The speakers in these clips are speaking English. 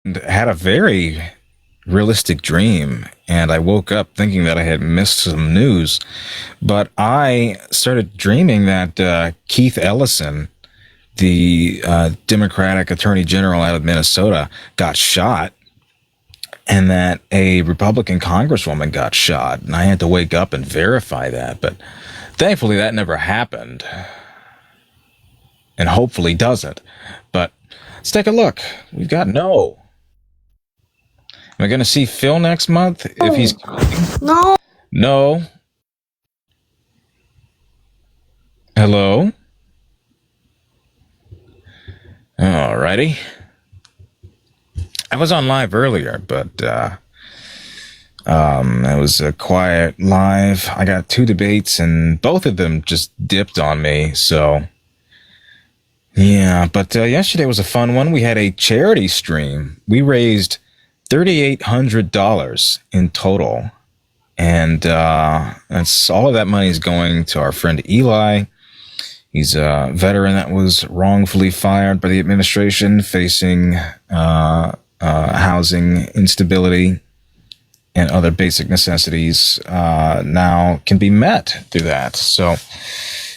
had a very realistic dream, and I woke up thinking that I had missed some news. But I started dreaming that Keith Ellison, the Democratic Attorney General out of Minnesota, got shot, and that a Republican Congresswoman got shot. And I had to wake up and verify that. But thankfully, that never happened, and hopefully doesn't. But let's take a look. We've got no. Am I going to see Phil next month if he's coming? No. No. Hello? Alrighty. I was on live earlier, but it was a quiet live. I got 2 debates, and both of them just dipped on me, so yeah. But yesterday was a fun one. We had a charity stream. We raised $3,800 in total, and that's all of that money is going to our friend Eli. He's a veteran that was wrongfully fired by the administration, facing housing instability and other basic necessities now can be met through that. So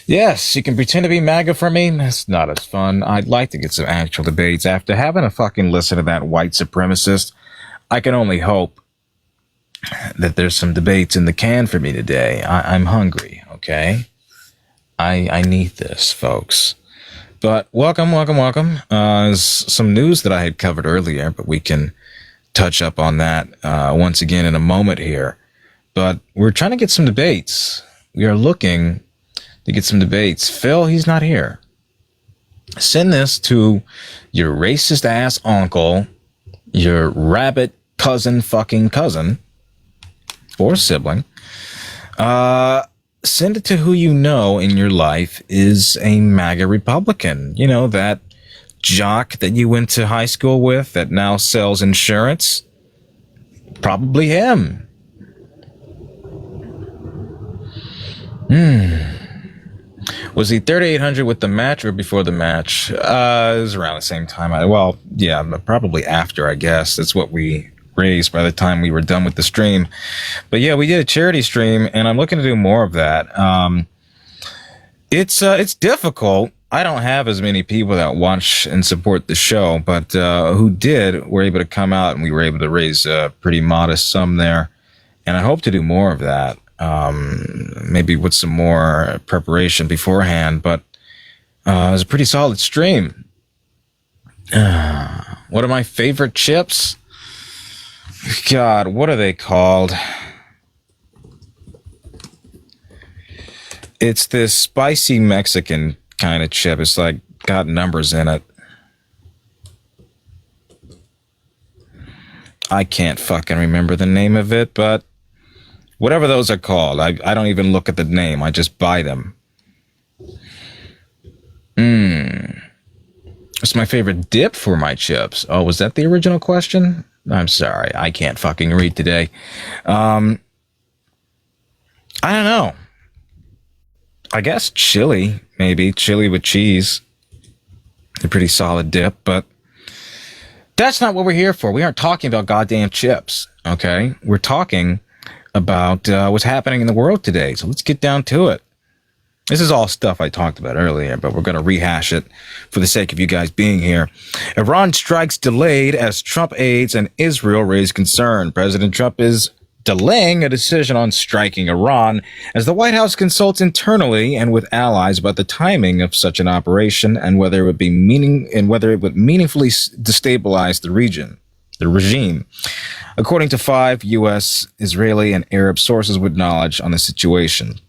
yes, you can pretend to be MAGA for me. That's not as fun. I'd like to get some actual debates. After having to fucking listen to that white supremacist, I can only hope that there's some debates in the can for me today. I'm hungry, okay? I need this, folks. But welcome. There's some news that I had covered earlier, but we can touch up on that once again in a moment here. But we're trying to get some debates. We are looking to get some debates. Phil, he's not here. Send this to your racist ass uncle, your rabbit fucking cousin, or sibling. Send it to who you know in your life is a MAGA Republican. You know, that jock that you went to high school with that now sells insurance. Probably him. Was he 3,800 with the match or before the match? It was around the same time. Probably after, I guess. That's what we raised by the time we were done with the stream. But yeah, we did a charity stream, and I'm looking to do more of that. It's difficult. I don't have as many people that watch and support the show, but who did were able to come out, and we were able to raise a pretty modest sum there. And I hope to do more of that. Maybe with some more preparation beforehand, but it was a pretty solid stream. One of my favorite chips? God, what are they called? It's this spicy Mexican kind of chip. It's like got numbers in it. I can't fucking remember the name of it, but whatever those are called, I don't even look at the name. I just buy them. It's my favorite dip for my chips. Oh, was that the original question? I'm sorry. I can't fucking read today. I don't know. I guess chili, maybe. Chili with cheese. A pretty solid dip, but that's not what we're here for. We aren't talking about goddamn chips, okay? We're talking about what's happening in the world today. So let's get down to it. This is all stuff I talked about earlier, but we're going to rehash it for the sake of you guys being here. Iran strikes delayed as Trump aides and Israel raise concern. President Trump is delaying a decision on striking Iran as the White House consults internally and with allies about the timing of such an operation and whether it would meaningfully destabilize the regime. According to 5 U.S., Israeli, and Arab sources with knowledge on the situation.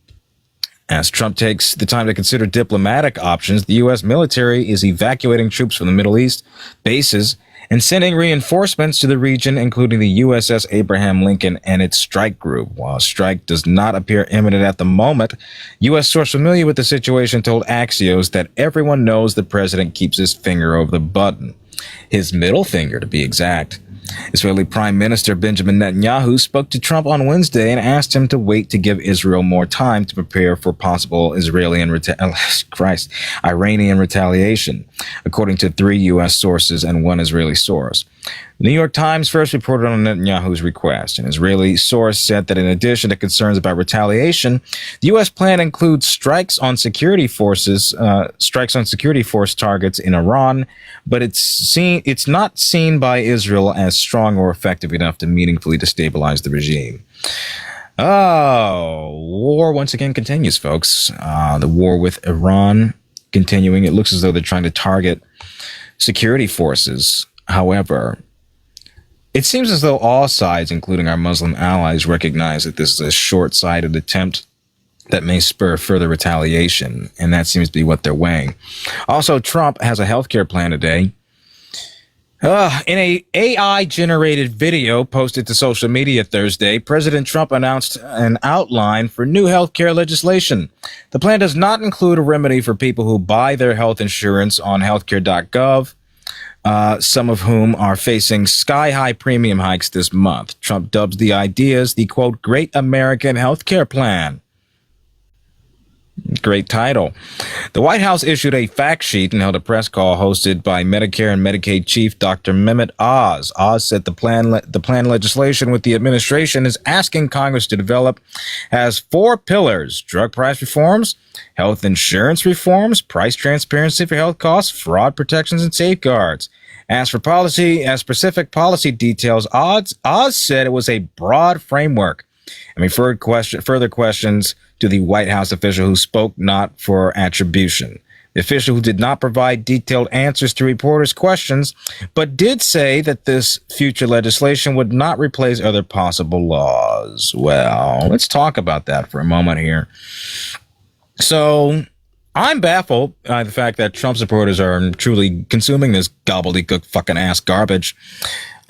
As Trump takes the time to consider diplomatic options, the U.S. military is evacuating troops from the Middle East bases and sending reinforcements to the region, including the USS Abraham Lincoln and its strike group. While a strike does not appear imminent at the moment, U.S. source familiar with the situation told Axios that everyone knows the president keeps his finger over the button. His middle finger, to be exact. Israeli Prime Minister Benjamin Netanyahu spoke to Trump on Wednesday and asked him to wait to give Israel more time to prepare for possible Iranian retaliation, according to 3 U.S. sources and 1 Israeli source. The New York Times first reported on Netanyahu's request. An Israeli source said that in addition to concerns about retaliation, the U.S. plan includes strikes on security force targets in Iran, but it's not seen by Israel as strong or effective enough to meaningfully destabilize the regime. Oh, war once again continues, folks. The war with Iran continuing. It looks as though they're trying to target security forces. However, it seems as though all sides, including our Muslim allies, recognize that this is a short-sighted attempt that may spur further retaliation, and that seems to be what they're weighing. Also, Trump has a healthcare plan today. In a AI-generated video posted to social media Thursday, President Trump announced an outline for new healthcare legislation. The plan does not include a remedy for people who buy their health insurance on healthcare.gov. Some of whom are facing sky-high premium hikes this month. Trump dubs the ideas the, quote, Great American Healthcare Plan. Great title. The White House issued a fact sheet and held a press call hosted by Medicare and Medicaid Chief Dr. Mehmet Oz. Oz said the plan legislation with the administration is asking Congress to develop has 4 pillars: drug price reforms, health insurance reforms, price transparency for health costs, fraud protections, and safeguards. As for specific policy details, Oz said it was a broad framework. I mean, further questions to the White House official who spoke not for attribution. The official who did not provide detailed answers to reporters' questions, but did say that this future legislation would not replace other possible laws. Well, let's talk about that for a moment here. So, I'm baffled by the fact that Trump supporters are truly consuming this gobbledygook fucking ass garbage.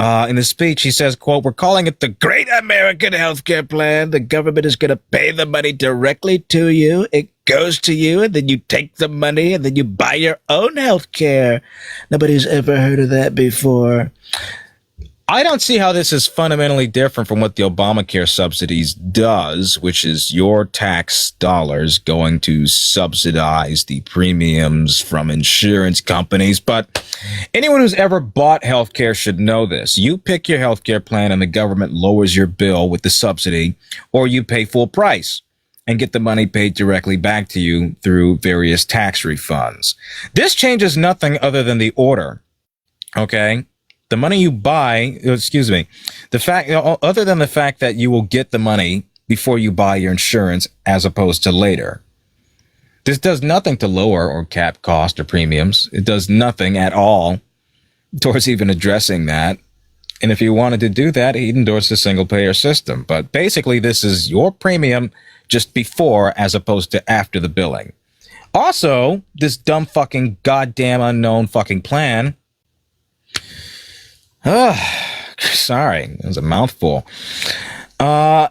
In his speech, he says, quote, We're calling it the Great American Healthcare Plan. The government is going to pay the money directly to you. It goes to you, and then you take the money, and then you buy your own health care. Nobody's ever heard of that before. I don't see how this is fundamentally different from what the Obamacare subsidies does, which is your tax dollars going to subsidize the premiums from insurance companies. But anyone who's ever bought healthcare should know this. You pick your healthcare plan and the government lowers your bill with the subsidy, or you pay full price and get the money paid directly back to you through various tax refunds. This changes nothing other than the order. Okay? The money you buy, other than the fact that you will get the money before you buy your insurance as opposed to later. This does nothing to lower or cap cost or premiums. It does nothing at all towards even addressing that. And if you wanted to do that, he'd endorse a single payer system. But basically, this is your premium just before as opposed to after the billing. Also, this dumb fucking goddamn unknown fucking plan. Sorry, it was a mouthful.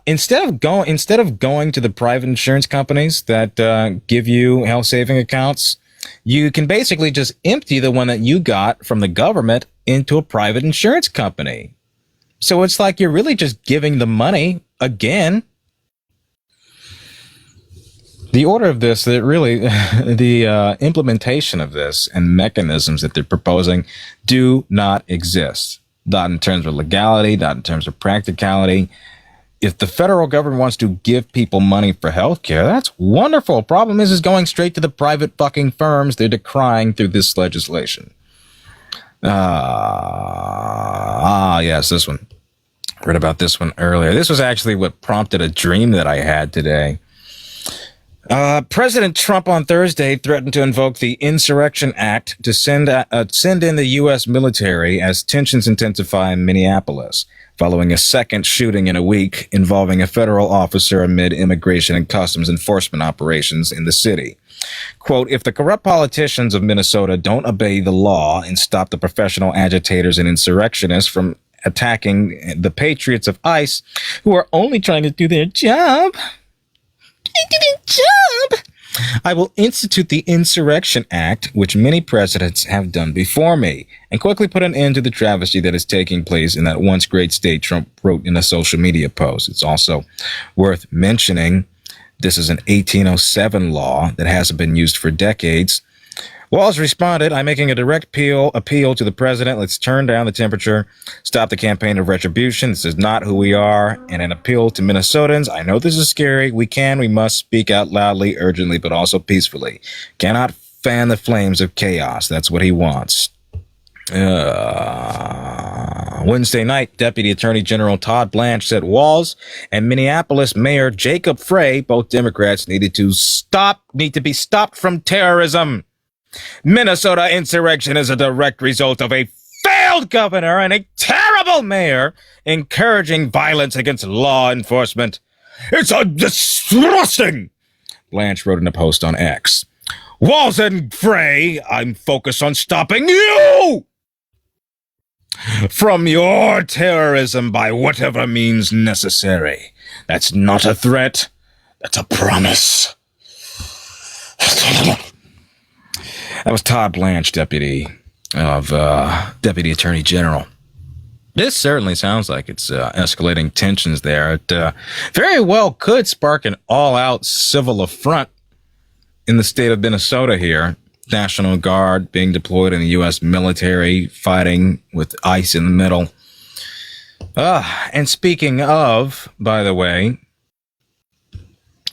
Instead of going to the private insurance companies that give you health saving accounts, you can basically just empty the one that you got from the government into a private insurance company. So it's like you're really just giving the money again. The order of this, the implementation of this and mechanisms that they're proposing do not exist. Not in terms of legality, not in terms of practicality. If the federal government wants to give people money for health care, that's wonderful. Problem is going straight to the private fucking firms they're decrying through this legislation. Yes, this one. Read about this one earlier. This was actually what prompted a dream that I had today. President Trump on Thursday threatened to invoke the Insurrection Act to send in the U.S. military as tensions intensify in Minneapolis, following a second shooting in a week involving a federal officer amid immigration and customs enforcement operations in the city. Quote, if the corrupt politicians of Minnesota don't obey the law and stop the professional agitators and insurrectionists from attacking the patriots of ICE, who are only trying to do their job, I will institute the Insurrection Act, which many presidents have done before me, and quickly put an end to the travesty that is taking place in that once great state, Trump wrote in a social media post. It's also worth mentioning this is an 1807 law that hasn't been used for decades. Walz responded, I'm making a direct appeal to the president. Let's turn down the temperature, stop the campaign of retribution. This is not who we are. And an appeal to Minnesotans. I know this is scary. We must speak out loudly, urgently, but also peacefully. Cannot fan the flames of chaos. That's what he wants. Wednesday night, Deputy Attorney General Todd Blanche said Walz and Minneapolis Mayor Jacob Frey, both Democrats, need to be stopped from terrorism. Minnesota insurrection is a direct result of a failed governor and a terrible mayor encouraging violence against law enforcement. It's a disgusting, Blanche wrote in a post on X. Walz and Frey, I'm focused on stopping you from your terrorism by whatever means necessary. That's not a threat. That's a promise. That was Todd Blanche, Deputy Attorney General. This certainly sounds like it's escalating tensions there. It very well could spark an all-out civil affront in the state of Minnesota here. National Guard being deployed in the U.S. military, fighting with ICE in the middle. And speaking of, by the way,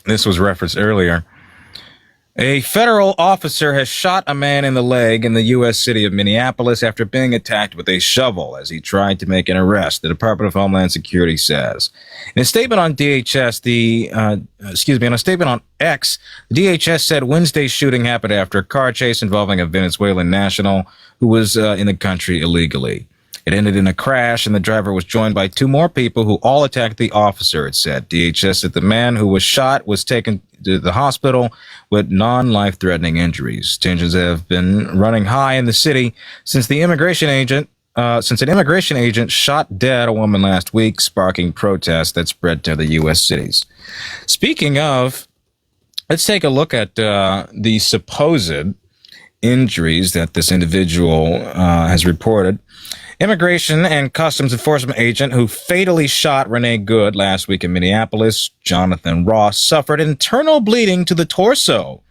this was referenced earlier, a federal officer has shot a man in the leg in the U.S. city of Minneapolis after being attacked with a shovel as he tried to make an arrest, the Department of Homeland Security says. In a statement on in a statement on X, the DHS said Wednesday's shooting happened after a car chase involving a Venezuelan national who was in the country illegally. It ended in a crash, and the driver was joined by two more people who all attacked the officer, it said. DHS said the man who was shot was taken to the hospital with non-life-threatening injuries. Tensions have been running high in the city since an immigration agent shot dead a woman last week, sparking protests that spread to the U.S. cities. Speaking of, let's take a look at the supposed injuries that this individual has reported. Immigration and Customs Enforcement agent who fatally shot Renee Good last week in Minneapolis, Jonathan Ross, suffered internal bleeding to the torso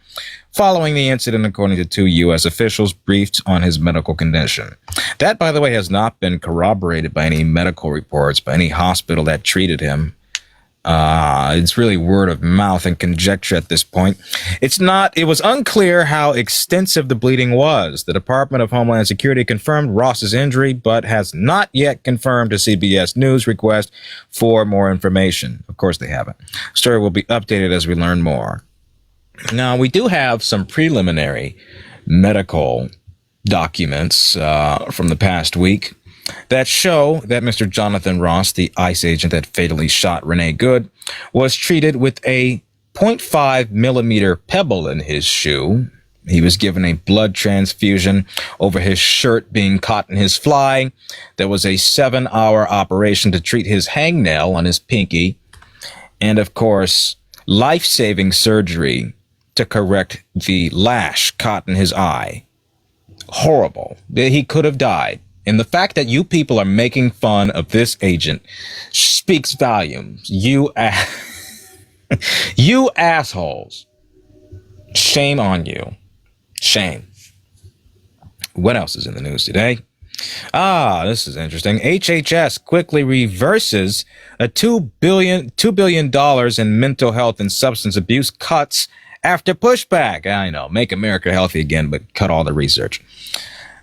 following the incident, according to two U.S. officials briefed on his medical condition. That, by the way, has not been corroborated by any medical reports, by any hospital that treated him. It's really word of mouth and conjecture at this point. It was unclear how extensive the bleeding was. The Department of Homeland Security confirmed Ross's injury, but has not yet confirmed a CBS News request for more information. Of course they haven't. Story will be updated as we learn more. Now, we do have some preliminary medical documents from the past week that show that Mr. Jonathan Ross, the ICE agent that fatally shot Renee Good, was treated with a 0.5 millimeter pebble in his shoe. He was given a blood transfusion over his shirt being caught in his fly. There was a 7-hour operation to treat his hangnail on his pinky. And, of course, life-saving surgery to correct the lash caught in his eye. Horrible. He could have died. And the fact that you people are making fun of this agent speaks volumes. You assholes. Shame on you. Shame. What else is in the news today? This is interesting. HHS quickly reverses a $2 billion in mental health and substance abuse cuts after pushback. I know, make America healthy again, but cut all the research.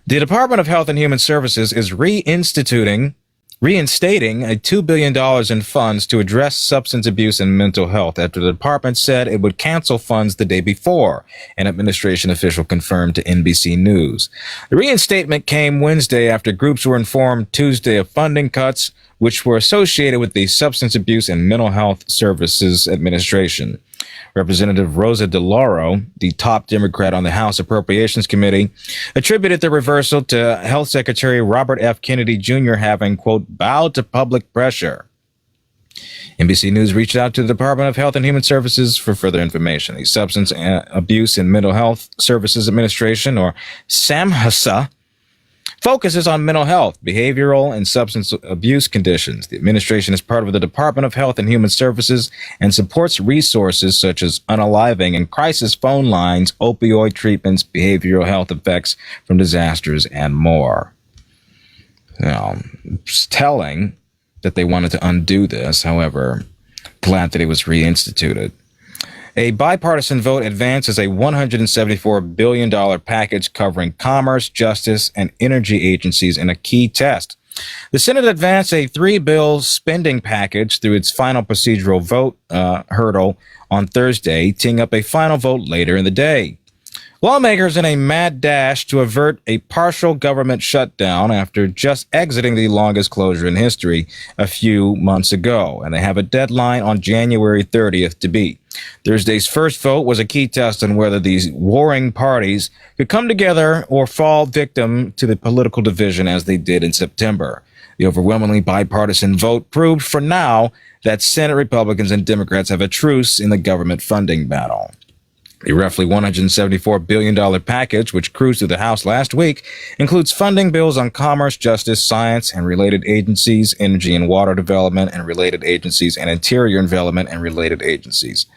The Department of Health and Human Services is reinstating a $2 billion in funds to address substance abuse and mental health after the department said it would cancel funds the day before, an administration official confirmed to NBC News. The reinstatement came Wednesday after groups were informed Tuesday of funding cuts, which were associated with the Substance Abuse and Mental Health Services Administration. Representative Rosa DeLauro, the top Democrat on the House Appropriations Committee, attributed the reversal to Health Secretary Robert F. Kennedy Jr. having, quote, bowed to public pressure. NBC News reached out to the Department of Health and Human Services for further information. The Substance Abuse and Mental Health Services Administration, or SAMHSA, focuses on mental health, behavioral, and substance abuse conditions. The administration is part of the Department of Health and Human Services and supports resources such as unaliving and crisis phone lines, opioid treatments, behavioral health effects from disasters, and more. It's telling that they wanted to undo this. However, glad that it was reinstituted. A bipartisan vote advances a $174 billion package covering commerce, justice, and energy agencies in a key test. The Senate advanced a three-bill spending package through its final procedural vote hurdle on Thursday, teeing up a final vote later in the day. Lawmakers in a mad dash to avert a partial government shutdown after just exiting the longest closure in history a few months ago, and they have a deadline on January 30th to beat. Thursday's first vote was a key test on whether these warring parties could come together or fall victim to the political division as they did in September. The overwhelmingly bipartisan vote proved for now that Senate Republicans and Democrats have a truce in the government funding battle. The roughly $174 billion package, which cruised through the House last week, includes funding bills on commerce, justice, science, and related agencies, energy and water development and related agencies, and interior development and related agencies.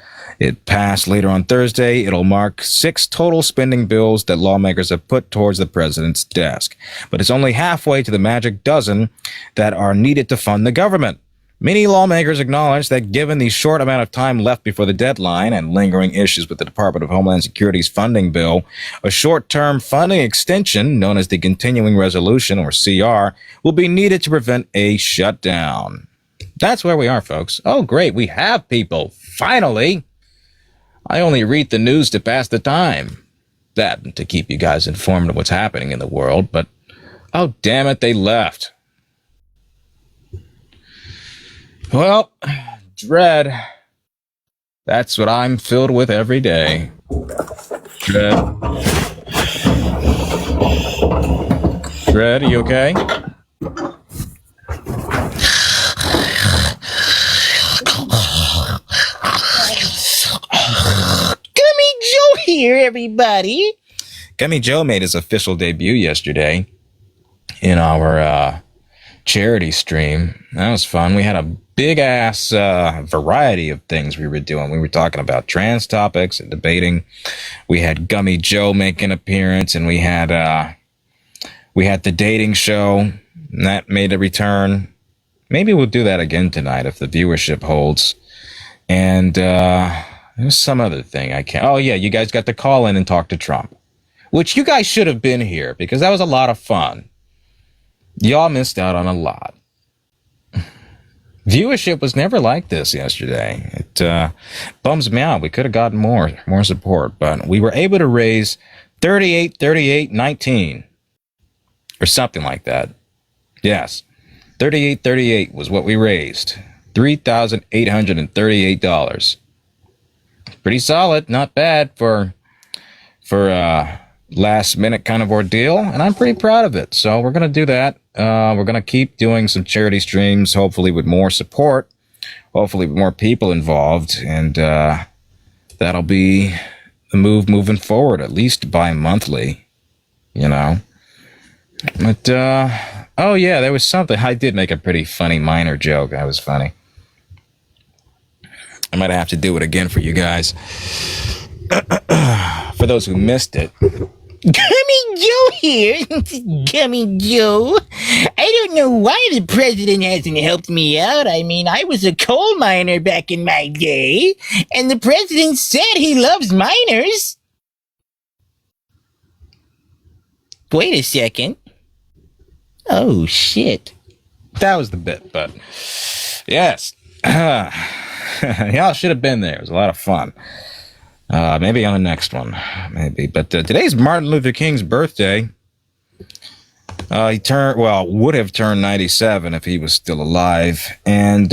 It passed later on Thursday. It'll mark 6 total spending bills that lawmakers have put towards the president's desk. But it's only halfway to the magic dozen that are needed to fund the government. Many lawmakers acknowledge that given the short amount of time left before the deadline and lingering issues with the Department of Homeland Security's funding bill, a short-term funding extension, known as the Continuing Resolution, or CR, will be needed to prevent a shutdown. That's where we are, folks. Oh, great. We have people. Finally. I only read the news to pass the time. That and to keep you guys informed of what's happening in the world, but oh, damn it, they left. Well, dread. That's what I'm filled with every day. Dread. Dread, are you okay? Gummy Joe here, everybody. Gummy Joe made his official debut yesterday in our charity stream. That was fun. We had a big ass variety of things we were doing. We were talking about trans topics and debating. We had Gummy Joe make an appearance, and we had the dating show, and that made a return. Maybe we'll do that again tonight if the viewership holds. And there's some other thing I can't. Oh yeah, you guys got to call in and talk to Trump, which you guys should have been here because that was a lot of fun. Y'all missed out on a lot. Viewership was never like this yesterday. It bums me out. We could have gotten more support, but we were able to raise 38-38-19 or something like that. Yes, 38-38 was what we raised. $3,838. Pretty solid, not bad for last minute kind of ordeal, and I'm pretty proud of it. So we're gonna do that. We're gonna keep doing some charity streams, hopefully with more support, hopefully with more people involved, and that'll be the move moving forward, at least bi-monthly, you know. But oh yeah, there was something. I did make a pretty funny minor joke. That was funny. I might have to do it again for you guys. For those who missed it. Gummy Joe here. Gummy Joe. I don't know why the president hasn't helped me out. I mean, I was a coal miner back in my day, and the president said he loves miners. Wait a second. Oh, shit. That was the bit, but yes. Y'all should have been there. It was a lot of fun. Maybe on the next one. Maybe. But today's Martin Luther King's birthday. He would have turned 97 if he was still alive. And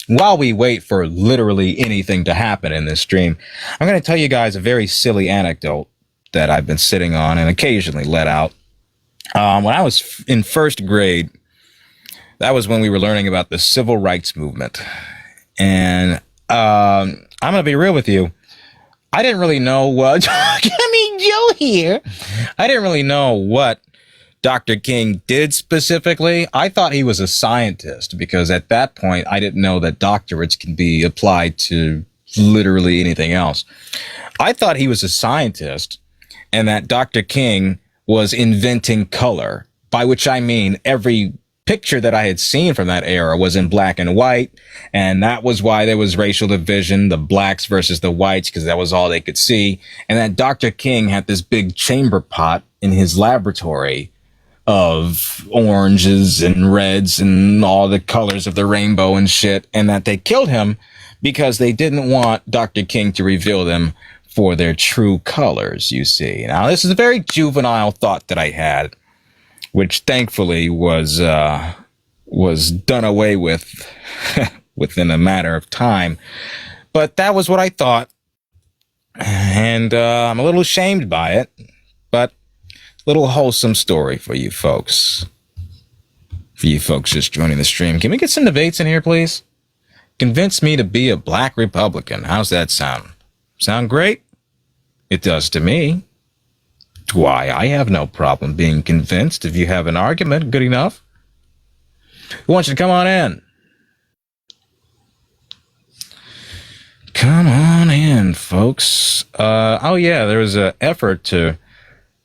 while we wait for literally anything to happen in this stream, I'm going to tell you guys a very silly anecdote that I've been sitting on and occasionally let out. When I was in first grade, that was when we were learning about the civil rights movement. And I'm going to be real with you. I didn't really know what... Gummy Joe here. I didn't really know what Dr. King did specifically. I thought he was a scientist because at that point, I didn't know that doctorates can be applied to literally anything else. I thought he was a scientist and that Dr. King was inventing color, by which I mean every picture that I had seen from that era was in black and white. And that was why there was racial division, the blacks versus the whites, because that was all they could see. And that Dr. King had this big chamber pot in his laboratory of oranges and reds and all the colors of the rainbow and shit. And that they killed him because they didn't want Dr. King to reveal them for their true colors, you see. Now, this is a very juvenile thought that I had, which thankfully was done away with within a matter of time. But that was what I thought. And I'm a little ashamed by it, but a little wholesome story for you folks. For you folks just joining the stream. Can we get some debates in here, please? Convince me to be a black Republican. How's that sound? Sound great? It does to me. Why, I have no problem being convinced if you have an argument good enough. Who wants you to come on in? Come on in, folks. Oh yeah, there was an effort to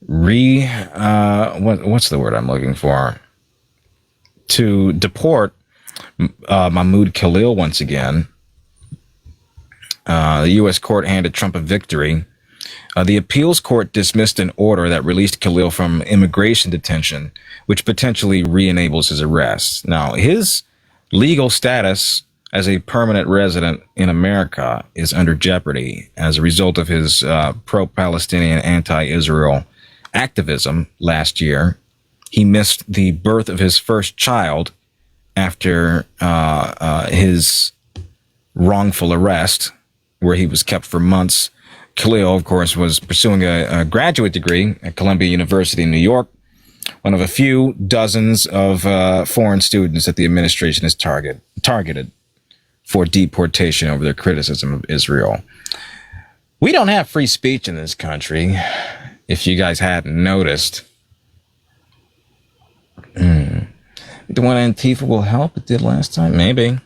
what's the word I'm looking for? To deport Mahmoud Khalil once again. The U.S. court handed Trump a victory. The appeals court dismissed an order that released Khalil from immigration detention, which potentially re-enables his arrest. Now, his legal status as a permanent resident in America is under jeopardy as a result of his pro-Palestinian, anti-Israel activism last year. He missed the birth of his first child after his wrongful arrest, where he was kept for months. Khalil, of course, was pursuing a graduate degree at Columbia University in New York, one of a few dozens of foreign students that the administration has targeted for deportation over their criticism of Israel. We don't have free speech in this country, if you guys hadn't noticed. The one Antifa will help, it did last time, maybe.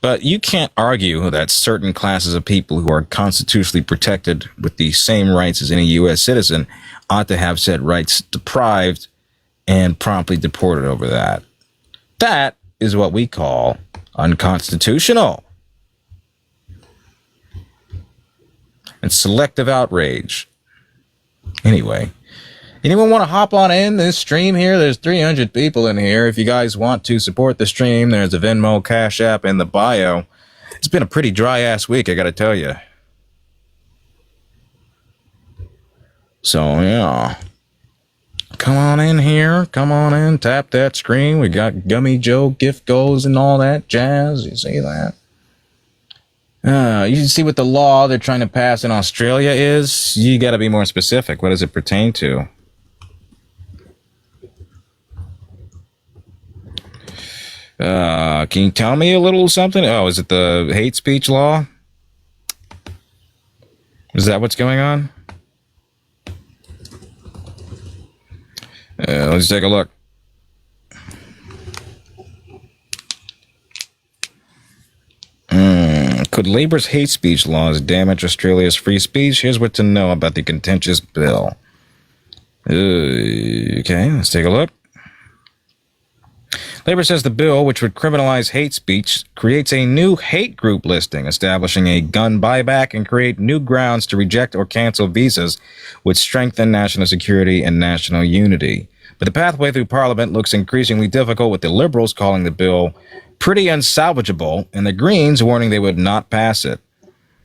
But you can't argue that certain classes of people who are constitutionally protected with the same rights as any U.S. citizen ought to have said rights deprived and promptly deported over that. That is what we call unconstitutional. And selective outrage. Anyway, anyone want to hop on in this stream here? There's 300 people in here. If you guys want to support the stream, there's a Venmo, Cash App in the bio. It's been a pretty dry-ass week, I got to tell you. So, yeah. Come on in here. Come on in. Tap that screen. We got Gummy Joe gift goes and all that jazz. You see that? You can see what the law they're trying to pass in Australia is. You got to be more specific. What does it pertain to? Can you tell me a little something? Oh, is it the hate speech law? Is that what's going on? Let's take a look. Could Labour's hate speech laws damage Australia's free speech? Here's what to know about the contentious bill. Okay, let's take a look. Labour says the bill, which would criminalize hate speech, creates a new hate group listing, establishing a gun buyback and create new grounds to reject or cancel visas, would strengthen national security and national unity. But the pathway through Parliament looks increasingly difficult, with the Liberals calling the bill pretty unsalvageable and the Greens warning they would not pass it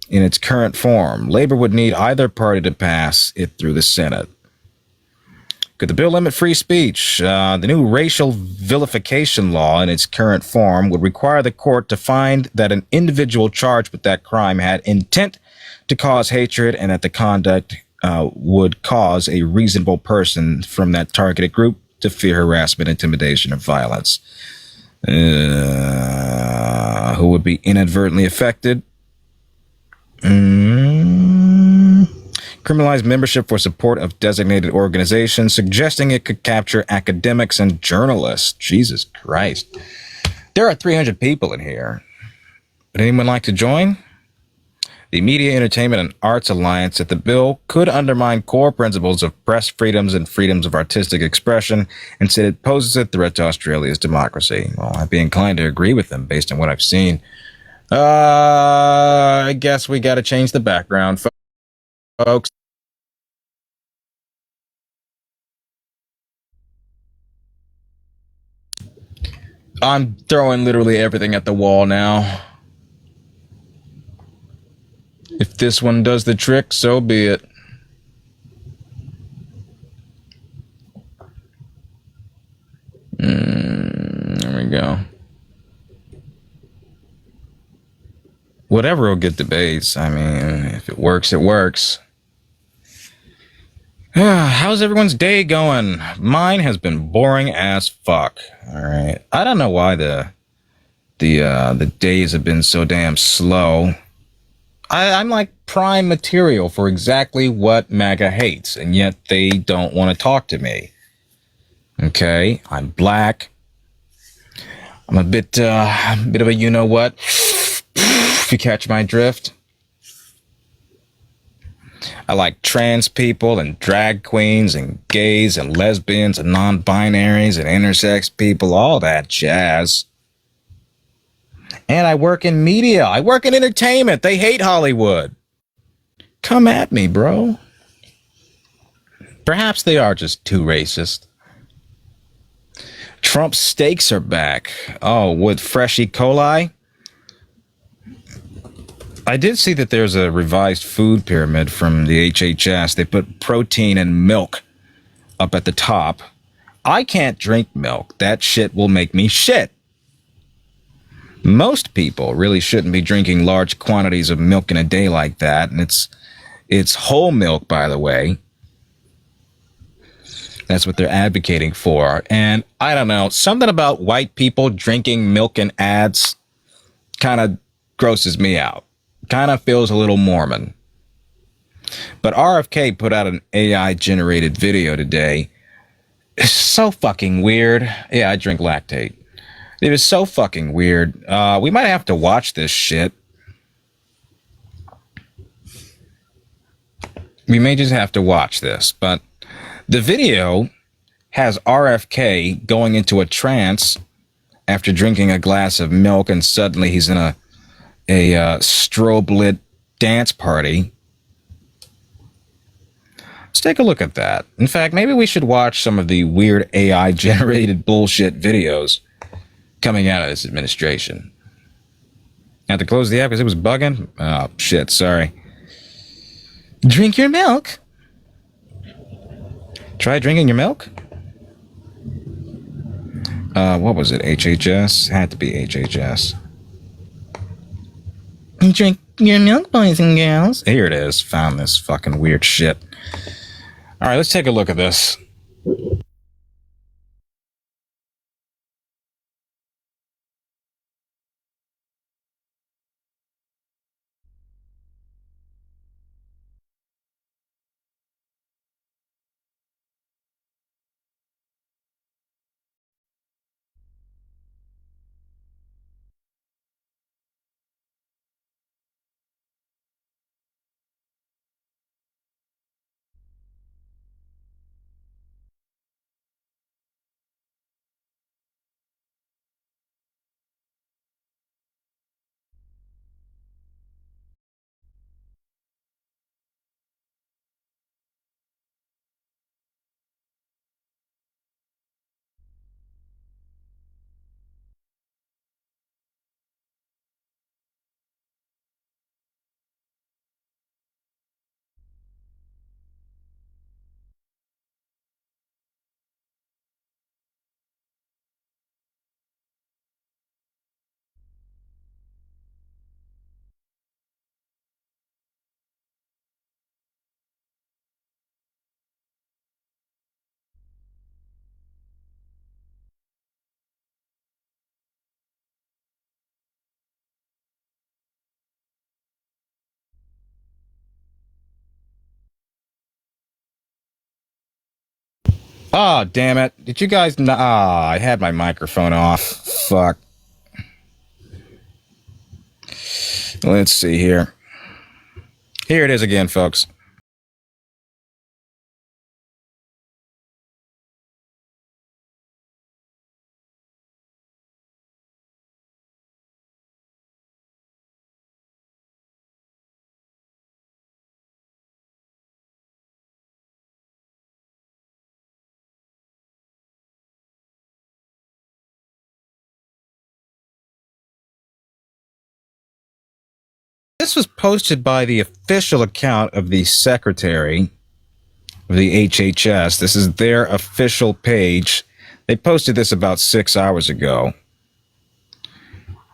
in its current form. Labour would need either party to pass it through the Senate. Could the bill limit free speech? The new racial vilification law in its current form would require the court to find that an individual charged with that crime had intent to cause hatred and that the conduct would cause a reasonable person from that targeted group to fear harassment, intimidation, or violence. Who would be inadvertently affected? criminalized membership for support of designated organizations, suggesting it could capture academics and journalists. Jesus Christ. There are 300 people in here. Would anyone like to join? The Media, Entertainment, and Arts Alliance said the bill could undermine core principles of press freedoms and freedoms of artistic expression, and said it poses a threat to Australia's democracy. Well, I'd be inclined to agree with them based on what I've seen. I guess we got to change the background, folks. I'm throwing literally everything at the wall now. If this one does the trick, so be it. There we go. Whatever will get the base. I mean, if it works, it works. How's everyone's day going? Mine has been boring as fuck. All right. I don't know why the days have been so damn slow. I'm like prime material for exactly what MAGA hates, and yet they don't want to talk to me. Okay, I'm black. I'm a bit of a you know what. If you catch my drift. I like trans people and drag queens and gays and lesbians and non-binaries and intersex people, all that jazz. And I work in media. I work in entertainment. They hate Hollywood. Come at me, bro. Perhaps they are just too racist. Trump's steaks are back. Oh, with fresh E. coli? I did see that there's a revised food pyramid from the HHS. They put protein and milk up at the top. I can't drink milk. That shit will make me shit. Most people really shouldn't be drinking large quantities of milk in a day like that. And it's whole milk, by the way. That's what they're advocating for. And I don't know, something about white people drinking milk in ads kind of grosses me out. Kind of feels a little Mormon. But RFK put out an AI-generated video today. It's so fucking weird. Yeah, I drink lactate. It is so fucking weird. We might have to watch this shit. We may just have to watch this. But the video has RFK going into a trance after drinking a glass of milk, and suddenly he's in a strobe-lit dance party. Let's take a look at that. In fact, maybe we should watch some of the weird AI-generated bullshit videos coming out of this administration. I had to close the app because it was bugging? Oh, shit, sorry. Drink your milk. Try drinking your milk? What was it? HHS? Had to be HHS. Drink your milk, boys and girls. Here it is. Found this fucking weird shit. All right, let's take a look at this. Oh, damn it. Did you guys... I had my microphone off. Fuck. Let's see here. Here it is again, folks. This was posted by the official account of the Secretary of the HHS. This is their official page. They posted this about 6 hours ago.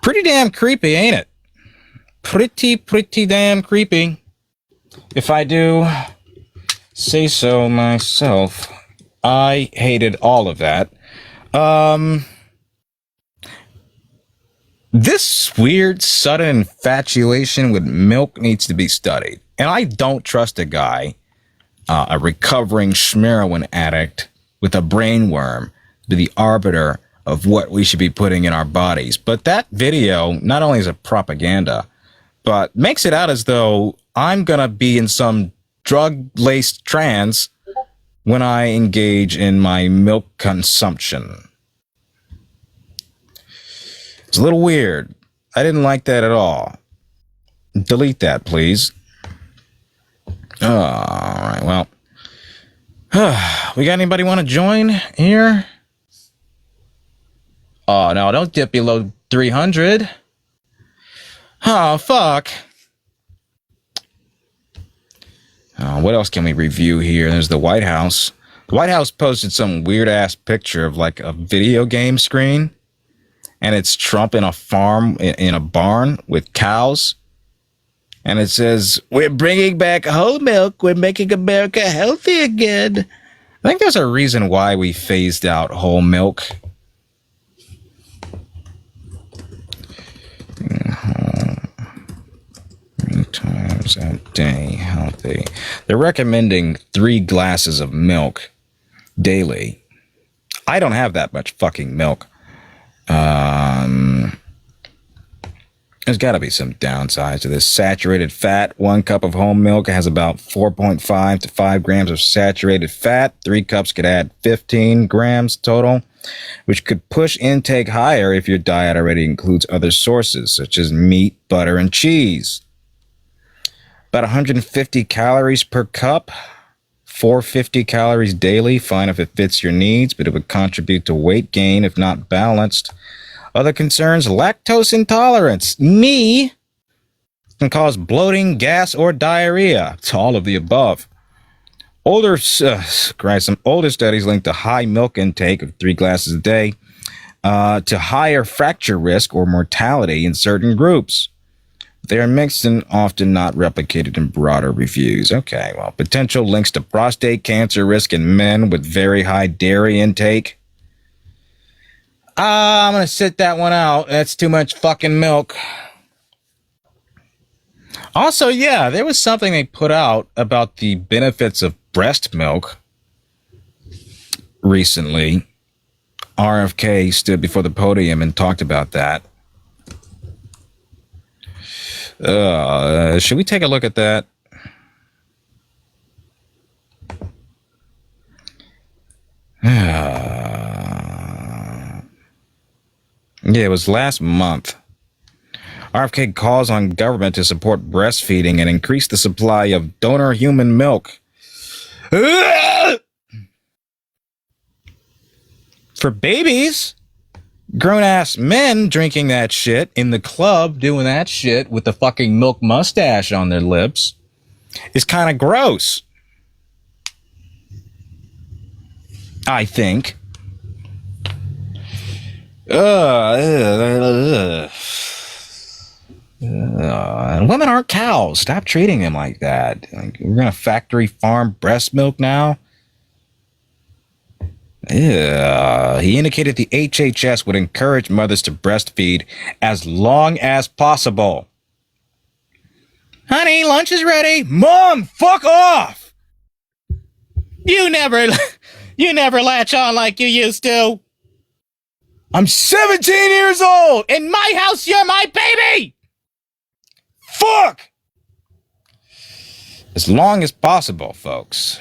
Pretty damn creepy, ain't it? Pretty damn creepy. If I do say so myself, I hated all of that. This weird sudden infatuation with milk needs to be studied. And I don't trust a guy, a recovering Schmeroin addict with a brain worm, to be the arbiter of what we should be putting in our bodies. But that video not only is a propaganda, but makes it out as though I'm going to be in some drug-laced trance when I engage in my milk consumption. It's a little weird. I didn't like that at all. Delete that, please. All right, well. We got anybody want to join here? Oh, no, don't dip below 300. Oh, fuck. What else can we review here? There's the White House. The White House posted some weird-ass picture of, like, a video game screen. And it's Trump in a farm, in a barn with cows. And it says, "We're bringing back whole milk. We're making America healthy again." I think there's a reason why we phased out whole milk. 3 times a day, healthy. They're recommending 3 glasses of milk daily. I don't have that much fucking milk. There's got to be some downsides to this. Saturated fat. 1 cup of whole milk has about 4.5 to 5 grams of saturated fat. 3 cups could add 15 grams total, which could push intake higher if your diet already includes other sources, such as meat, butter, and cheese. About 150 calories per cup. 450 calories daily, fine if it fits your needs, but it would contribute to weight gain if not balanced. Other concerns, lactose intolerance. Me can cause bloating, gas, or diarrhea. It's all of the above. Some older studies link to high milk intake of 3 glasses a day to higher fracture risk or mortality in certain groups. They are mixed and often not replicated in broader reviews. Okay, well, potential links to prostate cancer risk in men with very high dairy intake. I'm going to sit that one out. That's too much fucking milk. Also, yeah, there was something they put out about the benefits of breast milk recently. RFK stood before the podium and talked about that. Should we take a look at that? Yeah, it was last month. RFK calls on government to support breastfeeding and increase the supply of donor human milk. For babies, grown-ass men drinking that shit in the club, doing that shit with the fucking milk mustache on their lips is kind of gross. I think. Women aren't cows. Stop treating them like that. Like, we're gonna factory farm breast milk now. He indicated the HHS would encourage mothers to breastfeed as long as possible. Honey, lunch is ready. Mom, fuck off. You never You never latch on like you used to. I'm 17 years old! In my house, you're my baby! Fuck! As long as possible, folks.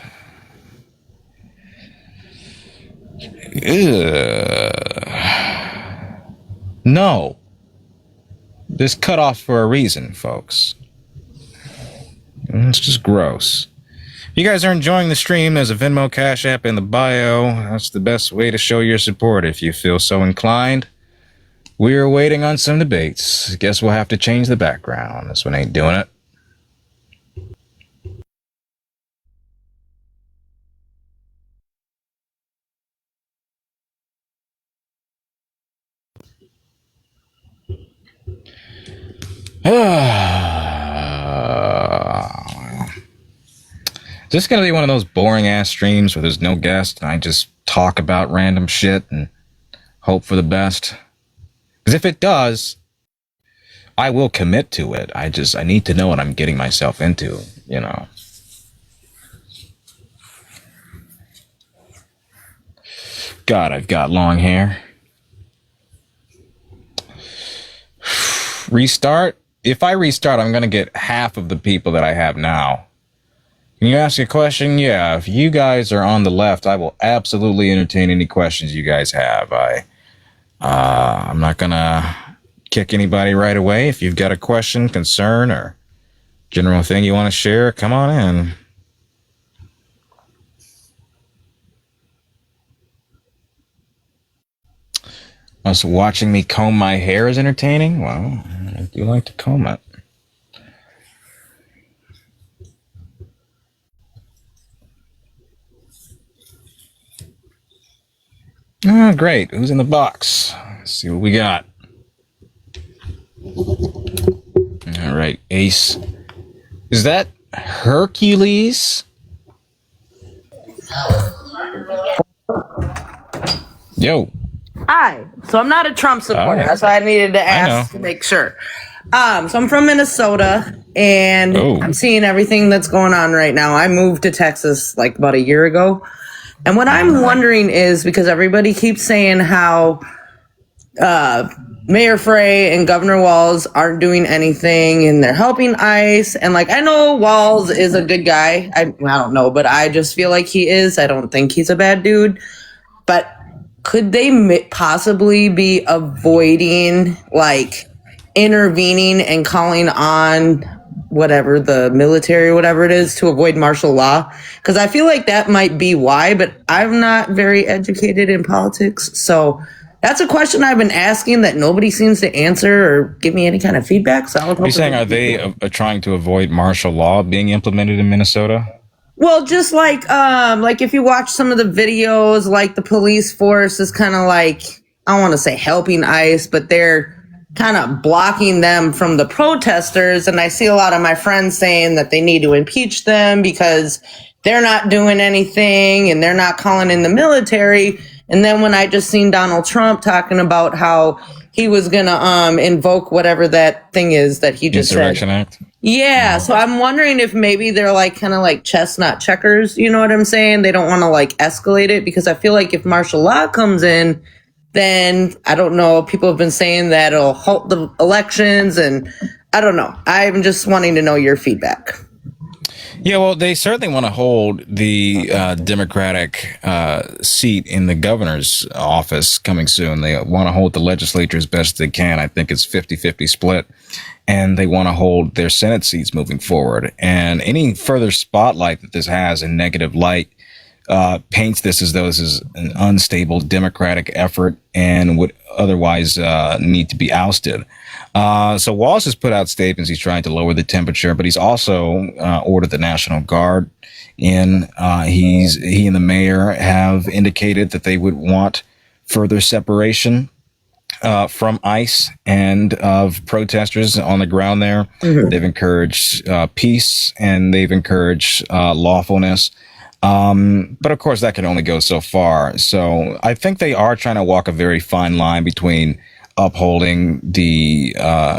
No. This cut off for a reason, folks. It's just gross. If you guys are enjoying the stream, there's a Venmo Cash App in the bio. That's the best way to show your support if you feel so inclined. We're waiting on some debates. Guess we'll have to change the background. This one ain't doing it. Is this going to be one of those boring ass streams where there's no guest and I just talk about random shit and hope for the best? Because if it does, I will commit to it. I need to know what I'm getting myself into, you know. God, I've got long hair. Restart? If I restart, I'm going to get half of the people that I have now. Can you ask a question? Yeah, if you guys are on the left, I will absolutely entertain any questions you guys have. I'm not going to kick anybody right away. If you've got a question, concern, or general thing you want to share, come on in. Also, watching me comb my hair is entertaining? Well, I do like to comb it. Oh, great. Who's in the box? Let's see what we got. All right, Ace. Is that Hercules? Yo. Hi. So I'm not a Trump supporter. Oh. That's why I needed to ask to make sure. So I'm from Minnesota, and I'm seeing everything that's going on right now. I moved to Texas like about a year ago. And what I'm wondering is, because everybody keeps saying how Mayor Frey and Governor Walz aren't doing anything and they're helping ICE. And like, I know Walz is a good guy. I don't know, but I just feel like he is. I don't think he's a bad dude. But could they possibly be avoiding, like, intervening and calling on whatever, the military or whatever it is, to avoid martial law? Because I feel like that might be why, but I'm not very educated in politics. So that's a question I've been asking that nobody seems to answer or give me any kind of feedback. So Are you saying, are they trying to avoid martial law being implemented in Minnesota? Well, just like if you watch some of the videos, like the police force is kind of like, I don't want to say helping ICE, but they're kind of blocking them from the protesters. And I see a lot of my friends saying that they need to impeach them because they're not doing anything and they're not calling in the military. And then when I just seen Donald Trump talking about how he was going to invoke whatever that thing is that he just Insurrection said. Act? Yeah, so I'm wondering if maybe they're like kind of like chess, not checkers. You know what I'm saying? They don't want to like escalate it, because I feel like if martial law comes in, then I don't know. People have been saying that it'll halt the elections, and I don't know. I'm just wanting to know your feedback. Yeah, well, they certainly want to hold the Democratic seat in the governor's office coming soon. They want to hold the legislature as best they can. I think it's 50-50 split. And they want to hold their Senate seats moving forward. And any further spotlight that this has in negative light paints this as though this is an unstable Democratic effort and would otherwise need to be ousted. So Walz has put out statements. He's trying to lower the temperature, but he's also ordered the National Guard in. He and the mayor have indicated that they would want further separation from ICE and of protesters on the ground there. Mm-hmm. They've encouraged peace and they've encouraged lawfulness. But of course, that can only go so far. So I think they are trying to walk a very fine line between upholding the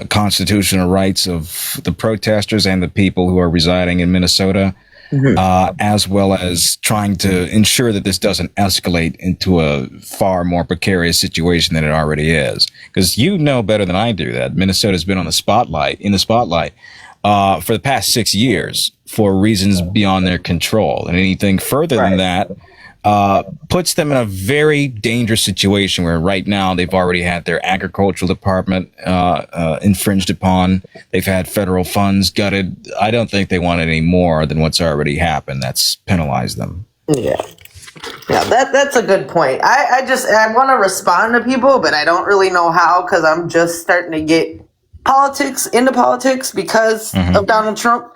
constitutional rights of the protesters and the people who are residing in Minnesota, as well as trying to ensure that this doesn't escalate into a far more precarious situation than it already is. Because you know better than I do that Minnesota's been in the spotlight for the past 6 years for reasons beyond their control, and anything further than that puts them in a very dangerous situation where right now they've already had their agricultural department infringed upon. They've had federal funds gutted. I don't think they want any more than what's already happened. That's penalized them. Yeah. Yeah, that's a good point. I want to respond to people, but I don't really know how because I'm just starting to get into politics because of Donald Trump.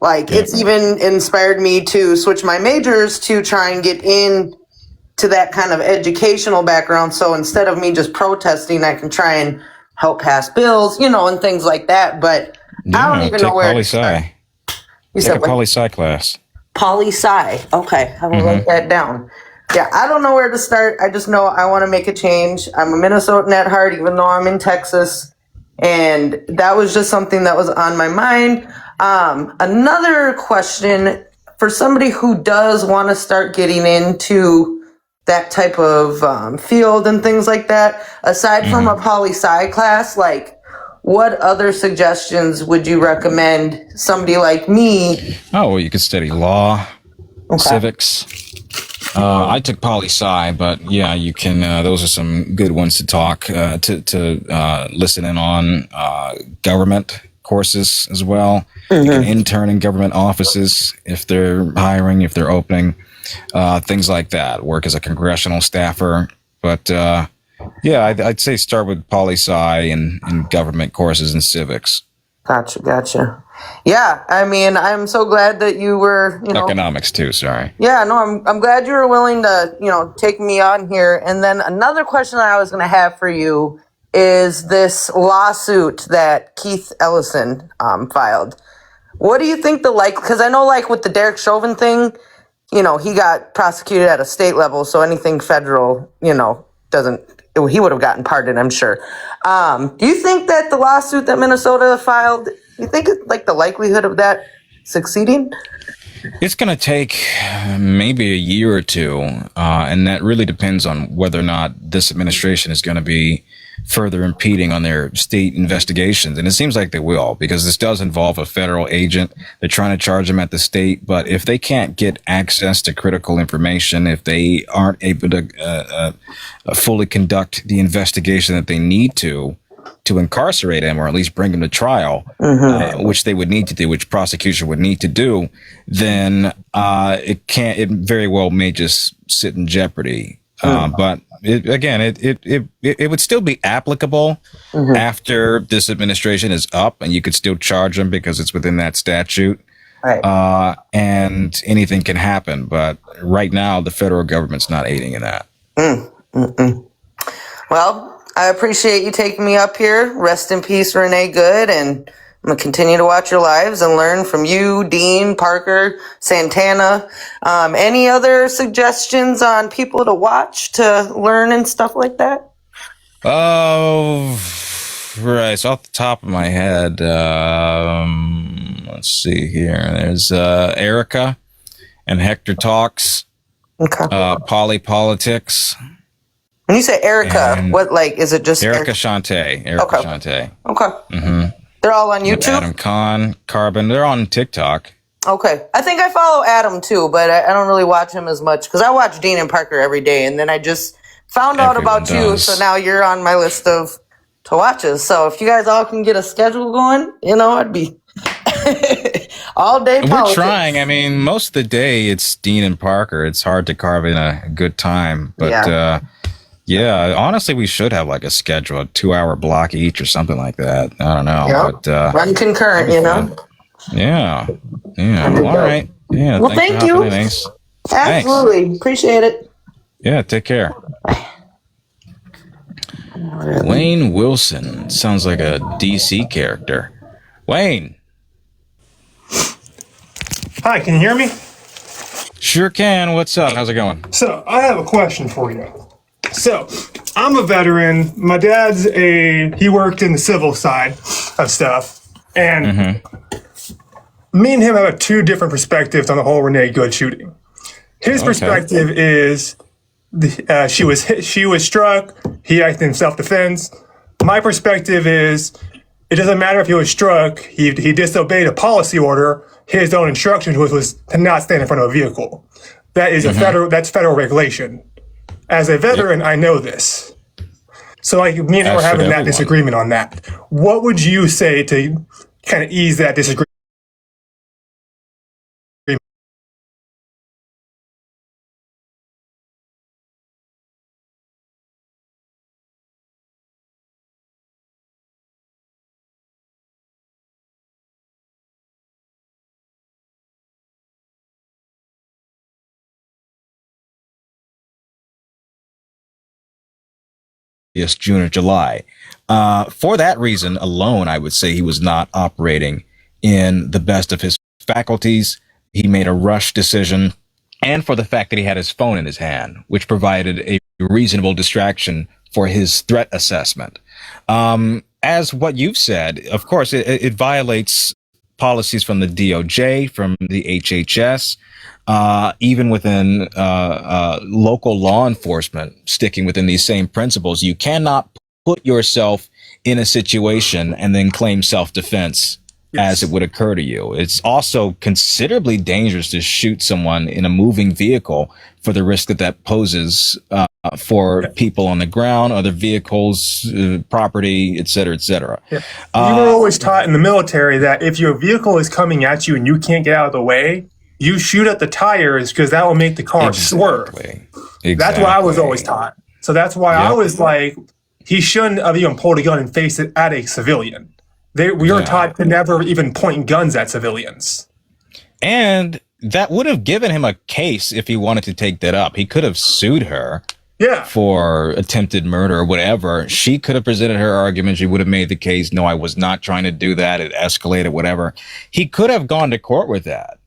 Like, it's even inspired me to switch my majors to try and get in to that kind of educational background. So instead of me just protesting, I can try and help pass bills, and things like that. But I don't even know where to start. You said a poli-sci class. Poli-sci. Okay, I will write that down. Yeah, I don't know where to start. I just know I want to make a change. I'm a Minnesotan at heart, even though I'm in Texas. And that was just something that was on my mind. Another question for somebody who does want to start getting into that type of field and things like that, aside from a poli-sci class, like what other suggestions would you recommend somebody like me? Oh, well, you could study law, civics. I took poli-sci, but yeah, you can. Those are some good ones to talk to listen in on. Government courses as well. You can intern in government offices if they're hiring, if they're opening, things like that. Work as a congressional staffer. But yeah, I'd say start with poli-sci and government courses and civics. Gotcha. Yeah, I mean, I'm so glad that you were, economics too. Sorry. Yeah, no, I'm glad you were willing to, take me on here. And then another question that I was going to have for you is this lawsuit that Keith Ellison filed. What do you think because I know like with the Derek Chauvin thing, he got prosecuted at a state level, so anything federal, he would have gotten pardoned, I'm sure. Do you think that the lawsuit that Minnesota filed, you think the likelihood of that succeeding? It's going to take maybe a year or two, and that really depends on whether or not this administration is going to be further impeding on their state investigations. And it seems like they will, because this does involve a federal agent. They're trying to charge them at the state, but if they can't get access to critical information, if they aren't able to fully conduct the investigation that they need to incarcerate him or at least bring him to trial, which they would need to do, which prosecution would need to do, then it very well may just sit in jeopardy. But it would still be applicable after this administration is up, and you could still charge them because it's within that statute. Right. And anything can happen. But right now, the federal government's not aiding in that. Well, I appreciate you taking me up here. Rest in peace, Renee Good. And I'm going to continue to watch your lives and learn from you, Dean, Parker, Santana. Any other suggestions on people to watch to learn and stuff like that? Oh, right. So off the top of my head, let's see here. There's Erica and Hector Talks. Okay. Polypolitics. When you say Erica, is it just Erica Shante? Erica Shante. Okay. They're all on YouTube? Adam Kahn, Carbon. They're on TikTok. Okay. I think I follow Adam too, but I don't really watch him as much because I watch Dean and Parker every day, and then I just found out about you, so now you're on my list of to watches. So if you guys all can get a schedule going, I'd be all day politics. We're trying. I mean, most of the day it's Dean and Parker. It's hard to carve in a good time, but yeah, honestly, we should have like a schedule, a 2-hour block each or something like that. I don't know. Yep. But run concurrent, Yeah. All right. Yeah. Well, thank you. Absolutely. Thanks. Appreciate it. Yeah, take care. Wayne Wilson sounds like a DC character. Wayne. Hi, can you hear me? Sure can. What's up? How's it going? So, I have a question for you. So, I'm a veteran. My dad's he worked in the civil side of stuff. And me and him have two different perspectives on the whole Renee Good shooting. His perspective is she was struck. He acted in self-defense. My perspective is it doesn't matter if he was struck. He disobeyed a policy order. His own instructions was to not stand in front of a vehicle. That is that's federal regulation. As a veteran, I know this. So me and him are having that disagreement on that. What would you say to kind of ease that disagreement? June or July. For that reason alone, I would say he was not operating in the best of his faculties. He made a rush decision, and for the fact that he had his phone in his hand, which provided a reasonable distraction for his threat assessment. As what you've said, of course, it violates policies from the DOJ, from the HHS, even within local law enforcement, sticking within these same principles. You cannot put yourself in a situation and then claim self-defense as it would occur to you. It's also considerably dangerous to shoot someone in a moving vehicle for the risk that poses for people on the ground, other vehicles, property, et cetera, et cetera. Yeah. You were always taught in the military that if your vehicle is coming at you and you can't get out of the way, you shoot at the tires because that will make the car swerve. Exactly. That's what I was always taught. So that's why I was like, he shouldn't have even pulled a gun and faced it at a civilian. We were taught to never even point guns at civilians. And that would have given him a case if he wanted to take that up. He could have sued her for attempted murder or whatever. She could have presented her argument. She would have made the case, no, I was not trying to do that. It escalated, whatever. He could have gone to court with that.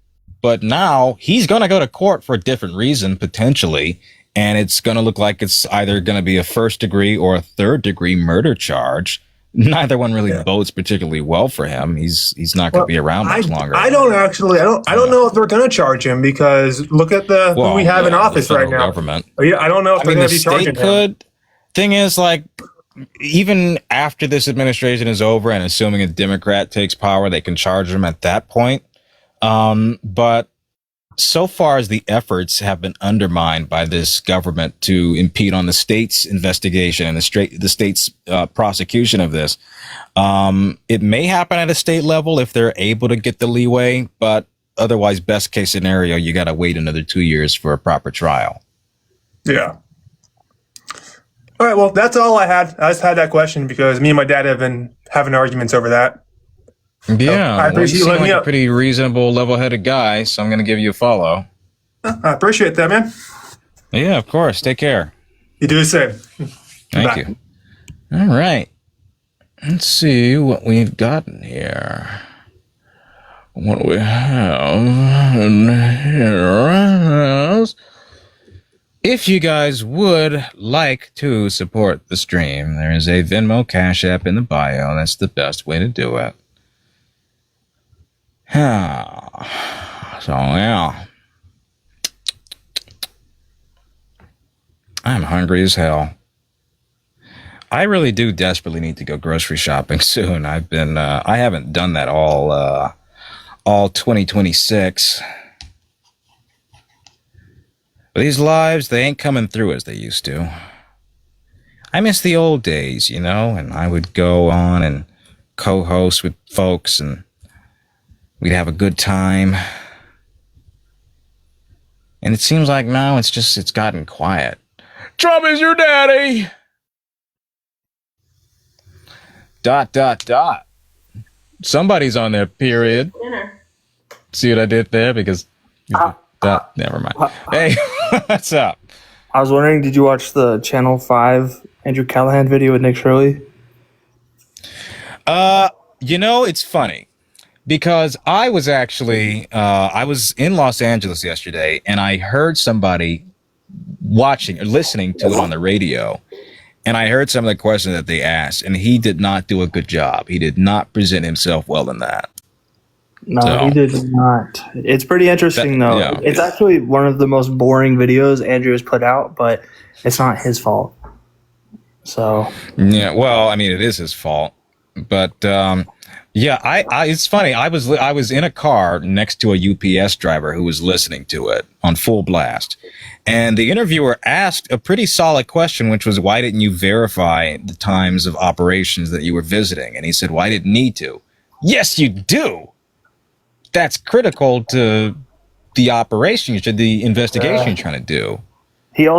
But now he's going to go to court for a different reason, potentially. And it's going to look like it's either going to be a first degree or a third degree murder charge. Neither one really bodes particularly well for him. He's not going to be around much longer. I don't know if they're going to charge him because look at who we have in office right now. Government. I don't know if they're going to be charging him. Thing is, like, even after this administration is over and assuming a Democrat takes power, they can charge him at that point. But so far as the efforts have been undermined by this government to impede on the state's investigation and the state's prosecution of this, it may happen at a state level if they're able to get the leeway, but otherwise, best case scenario, you got to wait another 2 years for a proper trial. Yeah. All right. Well, that's all I had. I just had that question because me and my dad have been having arguments over that. Yeah, I appreciate you letting me like up. A pretty reasonable, level-headed guy, so I'm going to give you a follow. I appreciate that, man. Yeah, of course. Take care. You do the same. Thank you. All right. Let's see what we've gotten here. What we have in here. If you guys would like to support the stream, there is a Venmo Cash App in the bio. That's the best way to do it. So, yeah. I'm hungry as hell. I really do desperately need to go grocery shopping soon. I haven't done that all 2026. But these lives, they ain't coming through as they used to. I miss the old days, and I would go on and co-host with folks and we'd have a good time. And it seems like now it's gotten quiet. Trump is your daddy! ... Somebody's on there, period. Dinner. See what I did there? Because... never mind. Hey, what's up? I was wondering, did you watch the Channel 5 Andrew Callahan video with Nick Shirley? It's funny. Because I was actually, I was in Los Angeles yesterday, and I heard somebody watching or listening to it on the radio, and I heard some of the questions that they asked, and he did not do a good job. He did not present himself well in that. No, So- he did not. It's pretty interesting, though. yeah. It's actually one of the most boring videos Andrew has put out, but it's not his fault. So, Yeah, well, I mean, it is his fault, but yeah, it's funny. I was in a car next to a UPS driver who was listening to it on full blast, and the interviewer asked a pretty solid question, which was, "Why didn't you verify the times of operations that you were visiting?" And he said, "Well, I didn't need to." Yes, you do. That's critical to the operation, to the investigation you're trying to do. there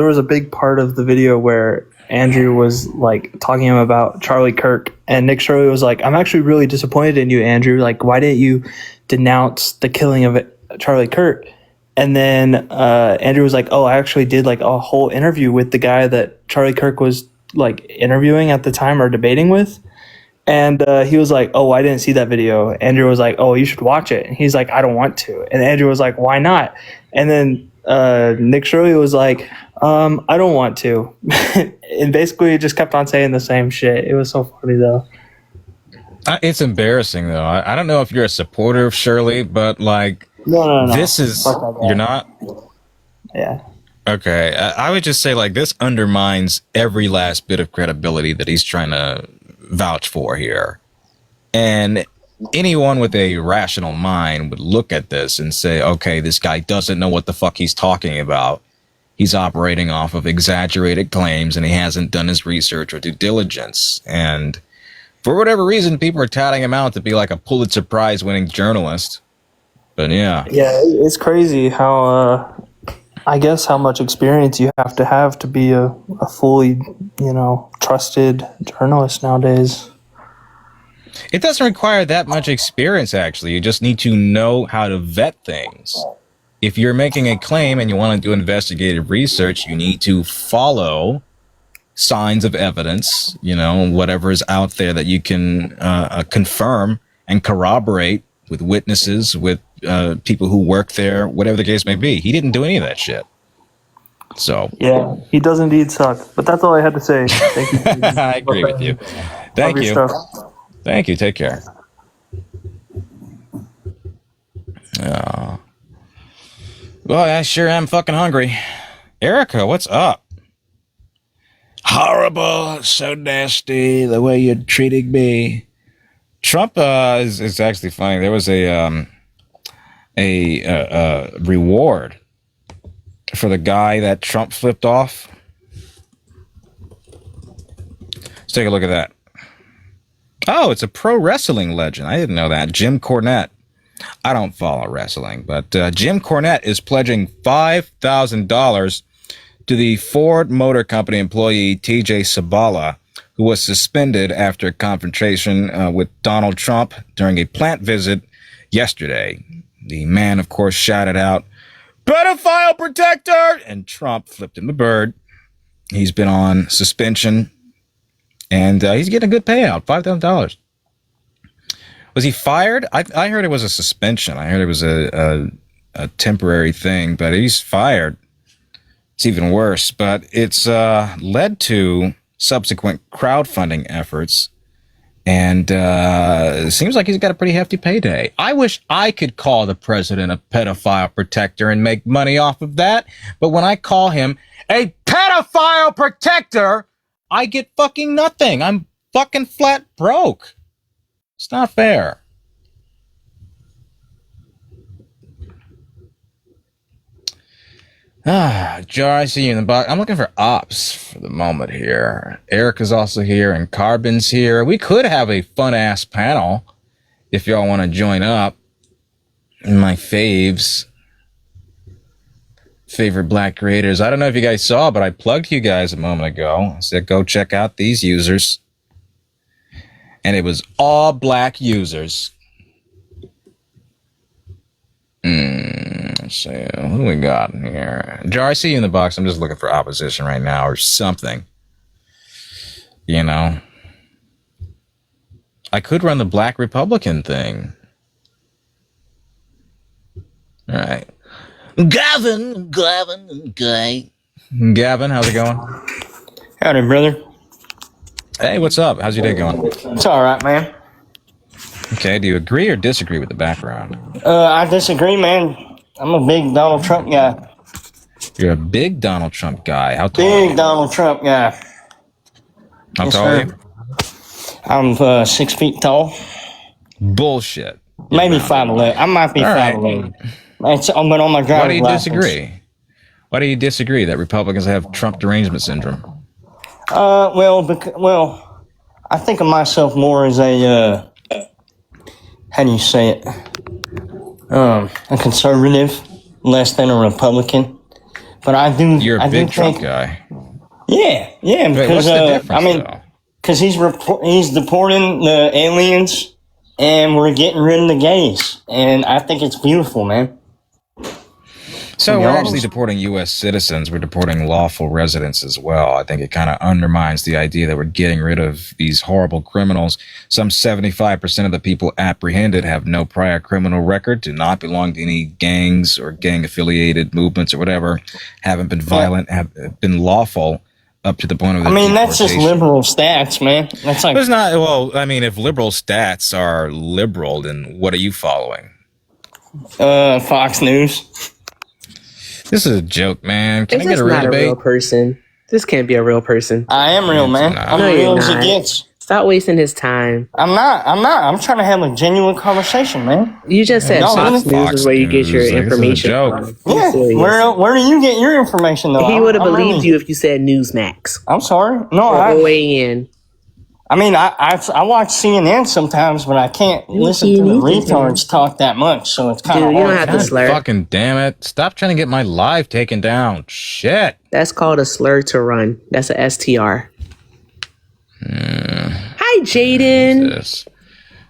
was a big part of the video where Andrew was like talking about Charlie Kirk, and Nick Shirley was like, "I'm actually really disappointed in you, Andrew. Like, why didn't you denounce the killing of Charlie Kirk?" And then Andrew was like, "Oh, I actually did like a whole interview with the guy that Charlie Kirk was like interviewing at the time or debating with." And he was like, "Oh, I didn't see that video." Andrew was like, "Oh, you should watch it." And he's like, "I don't want to." And Andrew was like, "Why not?" And then Nick Shirley was like, "I don't want to." And basically just kept on saying the same shit. It was so funny, though. It's embarrassing, though. I don't know if you're a supporter of Shirley, but like, No. this is, Fuck that guy. you're not? Yeah. Okay. I would just say, like, this undermines every last bit of credibility that he's trying to vouch for here. And anyone with a rational mind would look at this and say, okay, this guy doesn't know what the fuck he's talking about. He's operating off of exaggerated claims, and he hasn't done his research or due diligence. And for whatever reason, people are touting him out to be like a Pulitzer Prize winning journalist. But yeah. Yeah, it's crazy how, I guess, how much experience you have to be a fully, trusted journalist nowadays. It doesn't require that much experience, actually. You just need to know how to vet things. If you're making a claim and you want to do investigative research, you need to follow signs of evidence, whatever is out there that you can confirm and corroborate with witnesses, with people who work there, whatever the case may be. He didn't do any of that shit. So Yeah, he does indeed suck. But that's all I had to say. Thank you. I agree with you. Thank Love you. your stuff. Thank you. Take care. Well, I sure am fucking hungry. Erica, what's up? Horrible, so nasty, the way you're treating me. Trump is actually funny. There was a reward for the guy that Trump flipped off. Let's take a look at that. Oh, it's a pro wrestling legend. I didn't know that. Jim Cornette. I don't follow wrestling, but Jim Cornette is pledging $5,000 to the Ford Motor Company employee TJ Sabala, who was suspended after a confrontation with Donald Trump during a plant visit yesterday. The man, of course, shouted out, "Pedophile protector!" and Trump flipped him the bird. He's been on suspension, and he's getting a good payout, $5,000. Was he fired? I heard it was a suspension. I heard it was a temporary thing, but he's fired. It's even worse, but it's led to subsequent crowdfunding efforts, and it seems like he's got a pretty hefty payday. I wish I could call the president a pedophile protector and make money off of that, but when I call him a pedophile protector, I get fucking nothing. I'm fucking flat broke. It's not fair. Jar, I see you in the box. I'm looking for ops for the moment here. Eric is also here, and Carbon's here. We could have a fun-ass panel if y'all want to join up. My favorite black creators. I don't know if you guys saw, but I plugged you guys a moment ago. I said, go check out these users. And it was all black users. Let's see. Who do we got in here? Jar, I see you in the box. I'm just looking for opposition right now or something. I could run the black Republican thing. All right. Gavin, guy. Gavin, how's it going? Howdy, brother. Hey, what's up? How's your day going? It's all right, man. Okay, do you agree or disagree with the background? I disagree, man. I'm a big Donald Trump guy. You're a big Donald Trump guy. How tall are Big you? Donald Trump guy. How Yes, tall are sir. you? I'm 6 feet tall. Bullshit. Maybe 5'11". I might be All right. 5'11". But on my Why driver's do you license. disagree? Why do you disagree that Republicans have Trump derangement syndrome? Well, I think of myself more as a how do you say it? A conservative, less than a Republican. But I do. You're a I big do Trump think, guy. Yeah, Wait, because what's the difference, though? because he's deporting the aliens, and we're getting rid of the gays, and I think it's beautiful, man. So Yeah. we're actually deporting U.S. citizens. We're deporting lawful residents as well. I think it kind of undermines the idea that we're getting rid of these horrible criminals. Some 75% of the people apprehended have no prior criminal record, do not belong to any gangs or gang-affiliated movements or whatever, haven't been violent, have been lawful up to the point of the That's just deportation. liberal stats, man. That's like It's not, well, I mean, if liberal stats are liberal, then what are you following? Fox News. This is a joke, man. Can I This get is a real not a debate? real person. This can't be a real person. I am real, man. not. I'm No, real you're as it not. gets. Stop wasting his time. I'm not. I'm trying to have a genuine conversation, man. You just said No, Fox really? News is where you get your Fox News, like, this is a information joke. from. Be Yeah. serious. Where do you get your information, though? He would have I'm believed really- you if you said Newsmax. I'm sorry. No, All the way in. I watch CNN sometimes, but I can't listen to the retards talk that much, so it's kind of Dude, you hard. don't have to God slur. fucking damn it. Stop trying to get my live taken down. Shit. That's called a slur to run. That's a STR. Hi, Jayden. This.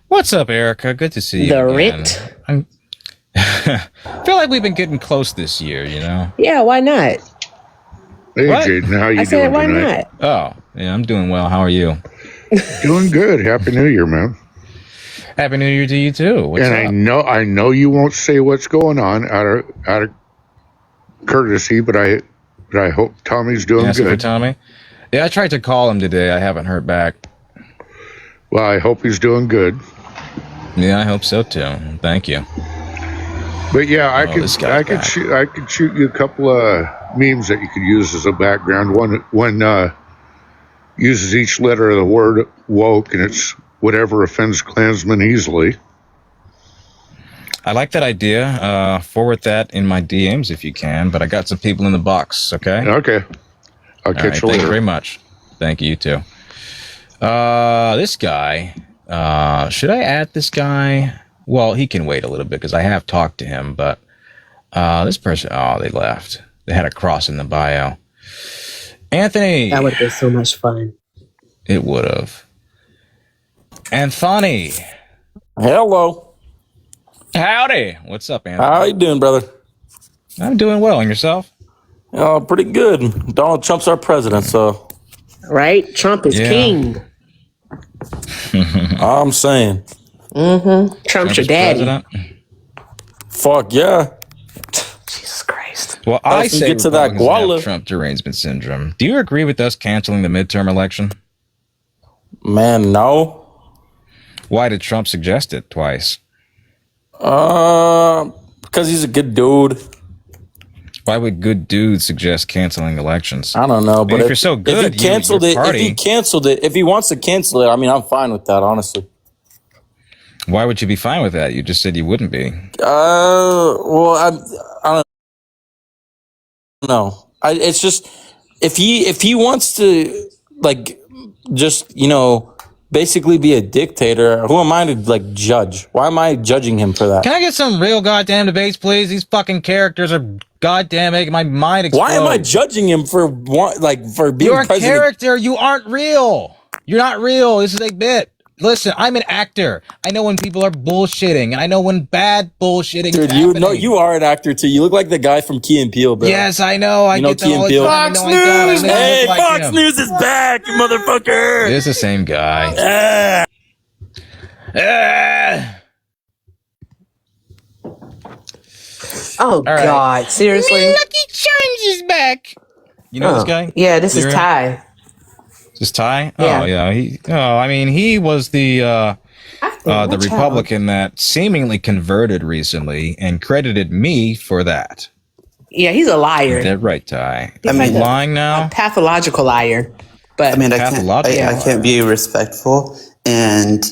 What's up, Erica? Good to see you. The again. Rit. I feel like we've been getting close this year, you know? Yeah, why not? Hey, What? Jayden, how you I said, doing why tonight? not? Oh, yeah, I'm doing well. How are you? Doing good. Happy New Year, man. Happy New Year to you, too. What's And up? I know you won't say what's going on out of courtesy, but I hope Tommy's doing Asking for good. Tommy? Yeah, I tried to call him today. I haven't heard back. Well, I hope he's doing good. Yeah, I hope so, too. Thank you. But yeah, I this guy's back. could shoot you a couple of memes that you could use as a background. One uses each letter of the word woke, and it's whatever offends Klansmen easily. I like that idea. Forward that in my DMs if you can, but I got some people in the box, okay? Okay, I'll All catch right, you thank you later. very much. Thank you, too. This guy, should I add this guy? Well, he can wait a little bit because I have talked to him, but this person, they left. They had a cross in the bio. Anthony. That would have been so much fun. It would have. Anthony. Hello. Howdy. What's up, Anthony? How you doing, brother? I'm doing well. And yourself? Pretty good. Donald Trump's our president, so Right? Trump is Yeah. king. I'm saying, Trump's your daddy. President? fuck yeah. Jesus Christ. Well, I Let's say get to that Republicans have guala. Trump derangement syndrome. Do you agree with us canceling the midterm election? Man, no. Why did Trump suggest it twice? Because he's a good dude. Why would good dudes suggest canceling elections? I don't know, but if you're so good, if he canceled your it, party- if he wants to cancel it, I mean, I'm fine with that, honestly. Why would you be fine with that? You just said you wouldn't be. Well, I don't know. It's just if he wants to just basically be a dictator, who am I to judge? Why am I judging him for that? Can I get some real goddamn debates, please? These fucking characters are goddamn making my mind explode. Why am I judging him for being You're a president? character. You aren't real. You're not real. This is a bit. Listen, I'm an actor. I know when people are bullshitting, and I know when bad bullshitting Dude, is you happening. know you are an actor too. You look like the guy from Key and Peele, bro. Yes, I know. I You know get them Key and all the Peele? time. Fox I know I don't. I News! know I Hey, look like Fox him. News is back, you motherfucker! It is the same guy. Ah. Oh, right. God. Seriously? Lucky Charms is back. You know Oh, this guy? Yeah, this is Lyra? Ty. This Ty? Yeah. Oh, yeah. He was the. I The Republican that seemingly converted recently and credited me for that. Yeah, he's a liar. Is that right, Ty? He's I'm like lying now. a pathological liar. But I mean, I can't be respectful and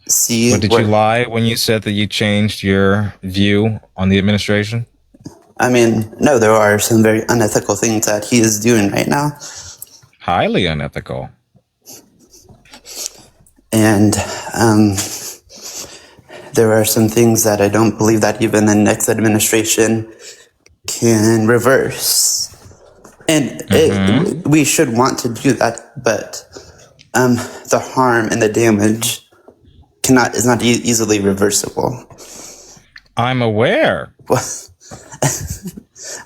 see. But did you lie when you said that you changed your view on the administration? I mean, no, there are some very unethical things that he is doing right now. Highly unethical. And there are some things that I don't believe that even the next administration can reverse. And we should want to do that, but the harm and the damage is not easily reversible. I'm aware. I'm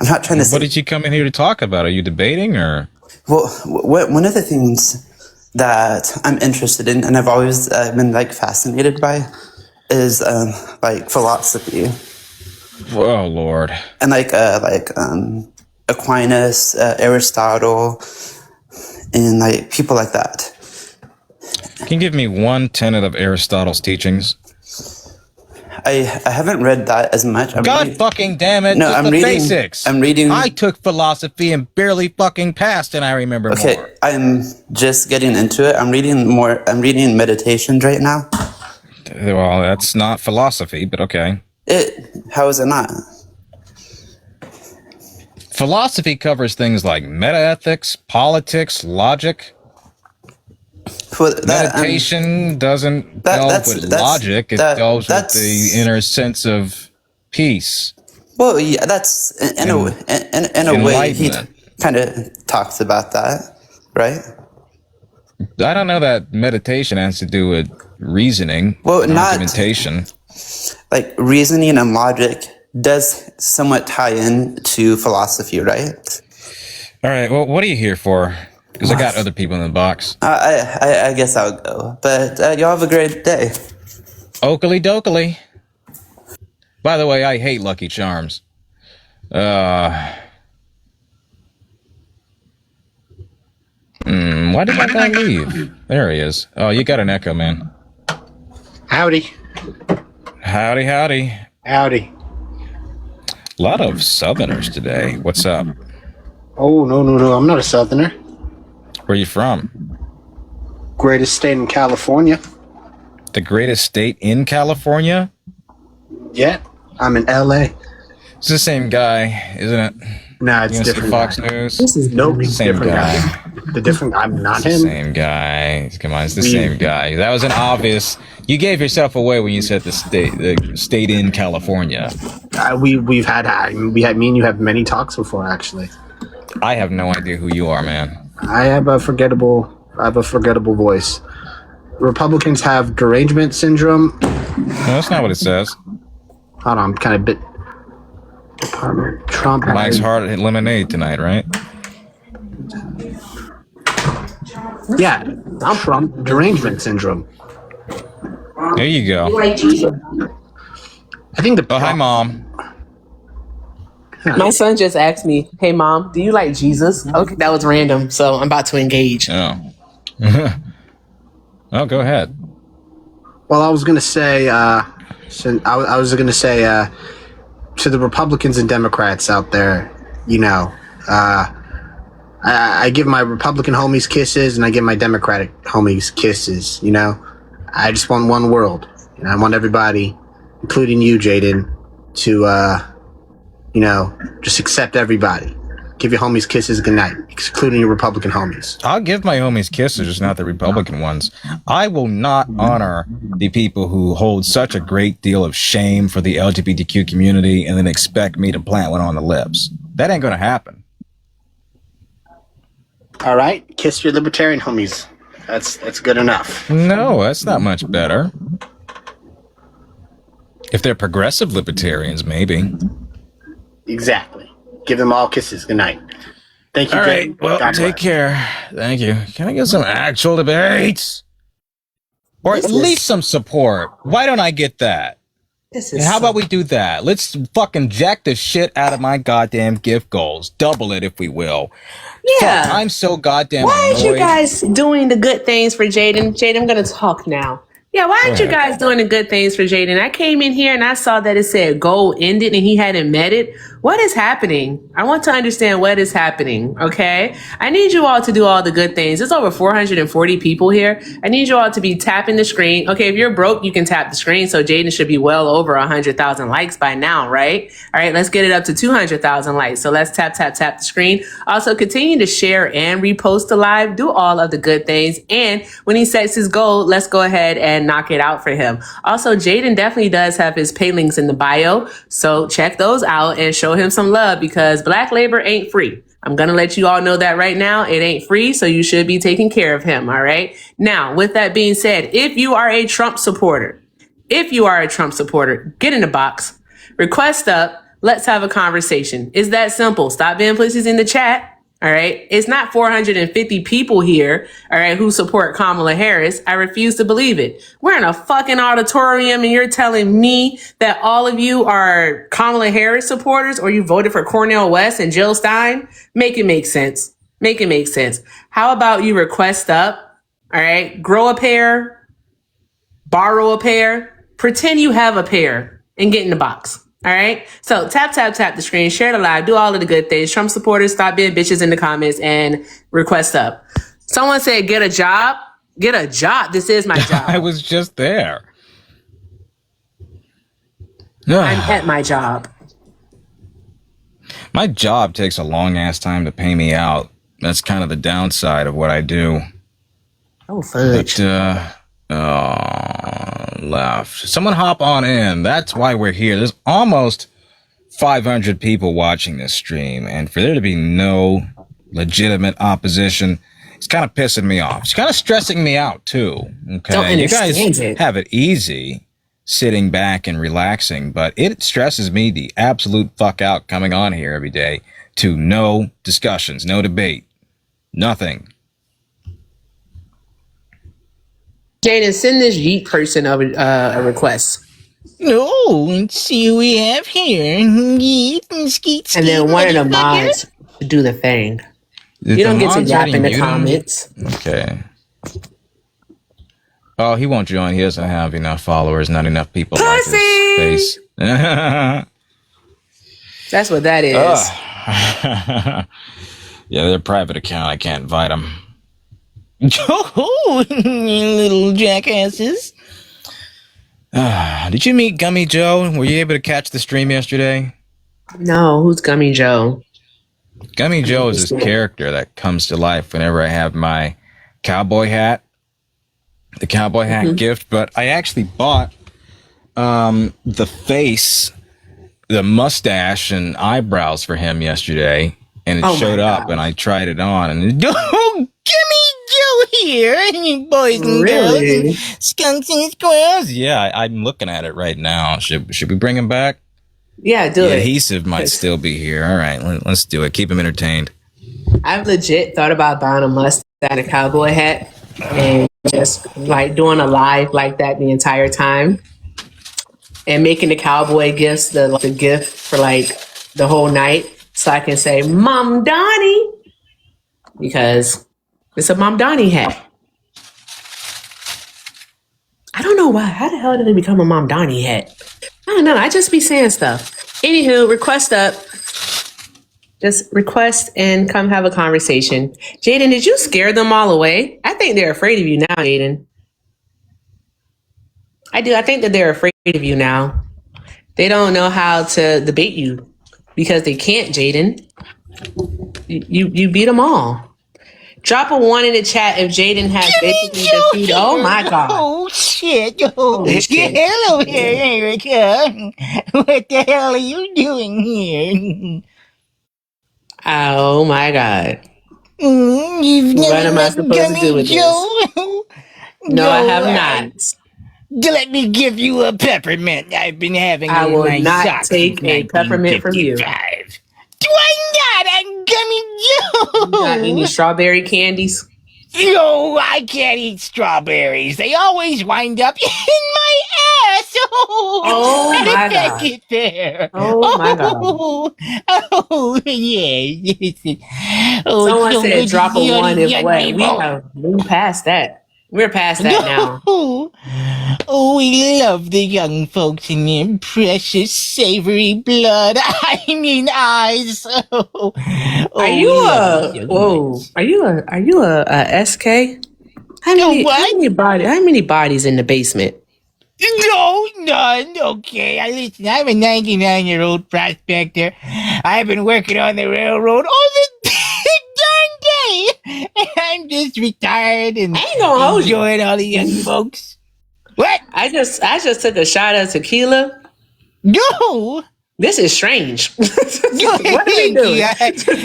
not trying to say. What did you come in here to talk about? Are you debating or? Well, one of the things that I'm interested in, and I've always been like fascinated by, is like philosophy. Oh Lord! And like Aquinas, Aristotle, and like people like that. Can you give me one tenet of Aristotle's teachings? I haven't read that as much. God fucking damn it! No, just I'm the reading. Basics. I'm reading. I took philosophy and barely fucking passed, and I remember Okay, more. I'm just getting into it. I'm reading more. I'm reading Meditations right now. Well, that's not philosophy, but okay. How is it not? Philosophy covers things like metaethics, politics, logic. Well, Meditation doesn't delve with logic. It delves with the inner sense of peace. Well, yeah, that's in a way he kind of talks about that, right? I don't know that meditation has to do with reasoning. Well, not argumentation. Like reasoning and logic does somewhat tie in to philosophy, right? All right. Well, what are you here for? Because I got other people in the box. I guess I'll go. But y'all have a great day. Oakley dokley. By the way, I hate Lucky Charms. Why did that guy leave? There he is. Oh, you got an echo, man. Howdy. Howdy, howdy. Howdy. A lot of Southerners today. What's up? Oh, no. I'm not a Southerner. Where are you from? Greatest state in California. The greatest state in California? Yeah, I'm in LA. It's the same guy, isn't it? Nah, it's different. Fox guy. News? Nope, same different guy. The different. I'm not It's him. the same guy. Come on, it's the same guy. That was an obvious. You gave yourself away when you said the state in California. We've had me and you have many talks before, actually. I have no idea who you are, man. I have a forgettable voice. Republicans have derangement syndrome. No, that's not what it says. Hold on, I'm kind of bit. Department Trump. Mike's hard at lemonade tonight, right? Yeah, I'm from derangement syndrome. There you go. I think the. Oh, hi, Mom. My son just asked me, "Hey, Mom, do you like Jesus?" Okay, that was random, so I'm about to engage. Oh. Oh, go ahead. Well, I was gonna say, to the Republicans and Democrats out there, I give my Republican homies kisses and I give my Democratic homies kisses. I just want one world, and I want everybody, including you, Jayden, to just accept everybody. Give your homies kisses goodnight, including your Republican homies. I'll give my homies kisses, just not the Republican ones. I will not honor the people who hold such a great deal of shame for the LGBTQ community and then expect me to plant one on the lips. That ain't gonna happen. All right, kiss your libertarian homies. That's good enough. No, that's not much better. If they're progressive libertarians, maybe. Exactly. Give them all kisses. Good night. Thank you. All right. Jayden. Well, God take bless. care. Thank you. Can I get some actual debates? Or at least some support. Why don't I get that? How about we do that? Let's fucking jack the shit out of my goddamn gift goals. Double it if we will. Yeah. Fuck, I'm so goddamn Why aren't you annoyed. guys doing the good things for Jayden? Jayden, I'm gonna talk now. Yeah, why Go aren't you ahead. guys doing the good things for Jayden? I came in here and I saw that it said goal ended and he hadn't met it. What is happening? I want to understand what is happening, okay? I need you all to do all the good things. There's over 440 people here. I need you all to be tapping the screen. Okay, if you're broke, you can tap the screen. So Jayden should be well over 100,000 likes by now, right? All right, let's get it up to 200,000 likes. So let's tap the screen. Also, continue to share and repost the live. Do all of the good things. And when he sets his goal, let's go ahead and knock it out for him. Also, Jayden definitely does have his pay links in the bio. So check those out and show him some love because Black labor ain't free. I'm going to let you all know that right now. It ain't free, so you should be taking care of him, all right? Now, with that being said, if you are a Trump supporter, get in the box, request up, let's have a conversation. It's that simple. Stop being pussies in the chat. All right. It's not 450 people here, all right, who support Kamala Harris. I refuse to believe it. We're in a fucking auditorium and you're telling me that all of you are Kamala Harris supporters or you voted for Cornel West and Jill Stein? Make it make sense. Make it make sense. How about you request up? All right. Grow a pair, borrow a pair, pretend you have a pair and get in the box. All right. So tap the screen, share the live, do all of the good things. Trump supporters, stop being bitches in the comments and request up. Someone said, get a job. Get a job. This is my job. I was just there. I'm at my job. My job takes a long ass time to pay me out. That's kind of the downside of what I do. Oh, fudge. But, left. Someone hop on in. That's why we're here. There's almost 500 people watching this stream, and for there to be no legitimate opposition, it's kind of pissing me off. It's kind of stressing me out too. Okay, you guys have it easy sitting back and relaxing, but it stresses me the absolute fuck out coming on here every day to no discussions, no debate, nothing. Jayden, send this yeet person a request. Oh, let's see who we have here. Yeet and skeet, and then one of the mods do the thing. You don't get to yap in the comments. Okay. Oh, he won't join. He doesn't have enough followers, not enough people like his face. That's what that is. Yeah, they're a private account. I can't invite them. Oh, little jackasses. Did you meet Gummy Joe? Were you able to catch the stream yesterday? No, who's Gummy Joe? Gummy Joe is this character that comes to life whenever I have my cowboy hat. The cowboy hat gift, but I actually bought the face, the mustache and eyebrows for him yesterday, and it showed up, and I tried it on, and Gimme Joe here, boys and girls, and skunks and squirrels. Yeah, I'm looking at it right now. Should we bring him back? Yeah, do the it. Adhesive might still be here. All right, let's do it. Keep him entertained. I've legit thought about buying a mustache and a cowboy hat and just like doing a live like that the entire time and making the cowboy gifts the gift for like the whole night so I can say Mom Donnie because it's a Mom Donnie hat. I don't know why. How the hell did it become a Mom Donnie hat? I don't know. I just be saying stuff. Anywho, request up. Just request and come have a conversation. Jayden, did you scare them all away? I think they're afraid of you now, Jayden. I do. I think that they're afraid of you now. They don't know how to debate you because they can't, Jayden. You beat them all. Drop a 1 in the chat if Jayden has basically defeated. Oh my God. Oh shit. Oh, shit. Hello here, Erica. What the hell are you doing here? Oh my God. What am I supposed to do with this? No, I have not. Let me give you a peppermint I've been having I in will my not socks take since a peppermint from you. 1955. Why not? I'm Gummy Joe. You got any strawberry candies? No, I can't eat strawberries. They always wind up in my ass. Oh how my did that God. get there? Oh my God. Oh, yeah. Oh, Someone so said good drop to a see 1 you if on what? my We have moved past that. We're past that now. Oh, we love the young folks in their precious, savory blood. I mean eyes. Are We you love it a so whoa? much. Are you a SK? How Oh, many how what? many body how many bodies in the basement? No, none. Okay, listen. I'm a 99-year-old prospector. I've been working on the railroad all the darn day. And I'm just retired and I ain't gonna hold you. enjoying all the young folks. What? I just took a shot of tequila. No. This is strange. What are we Thank you. doing?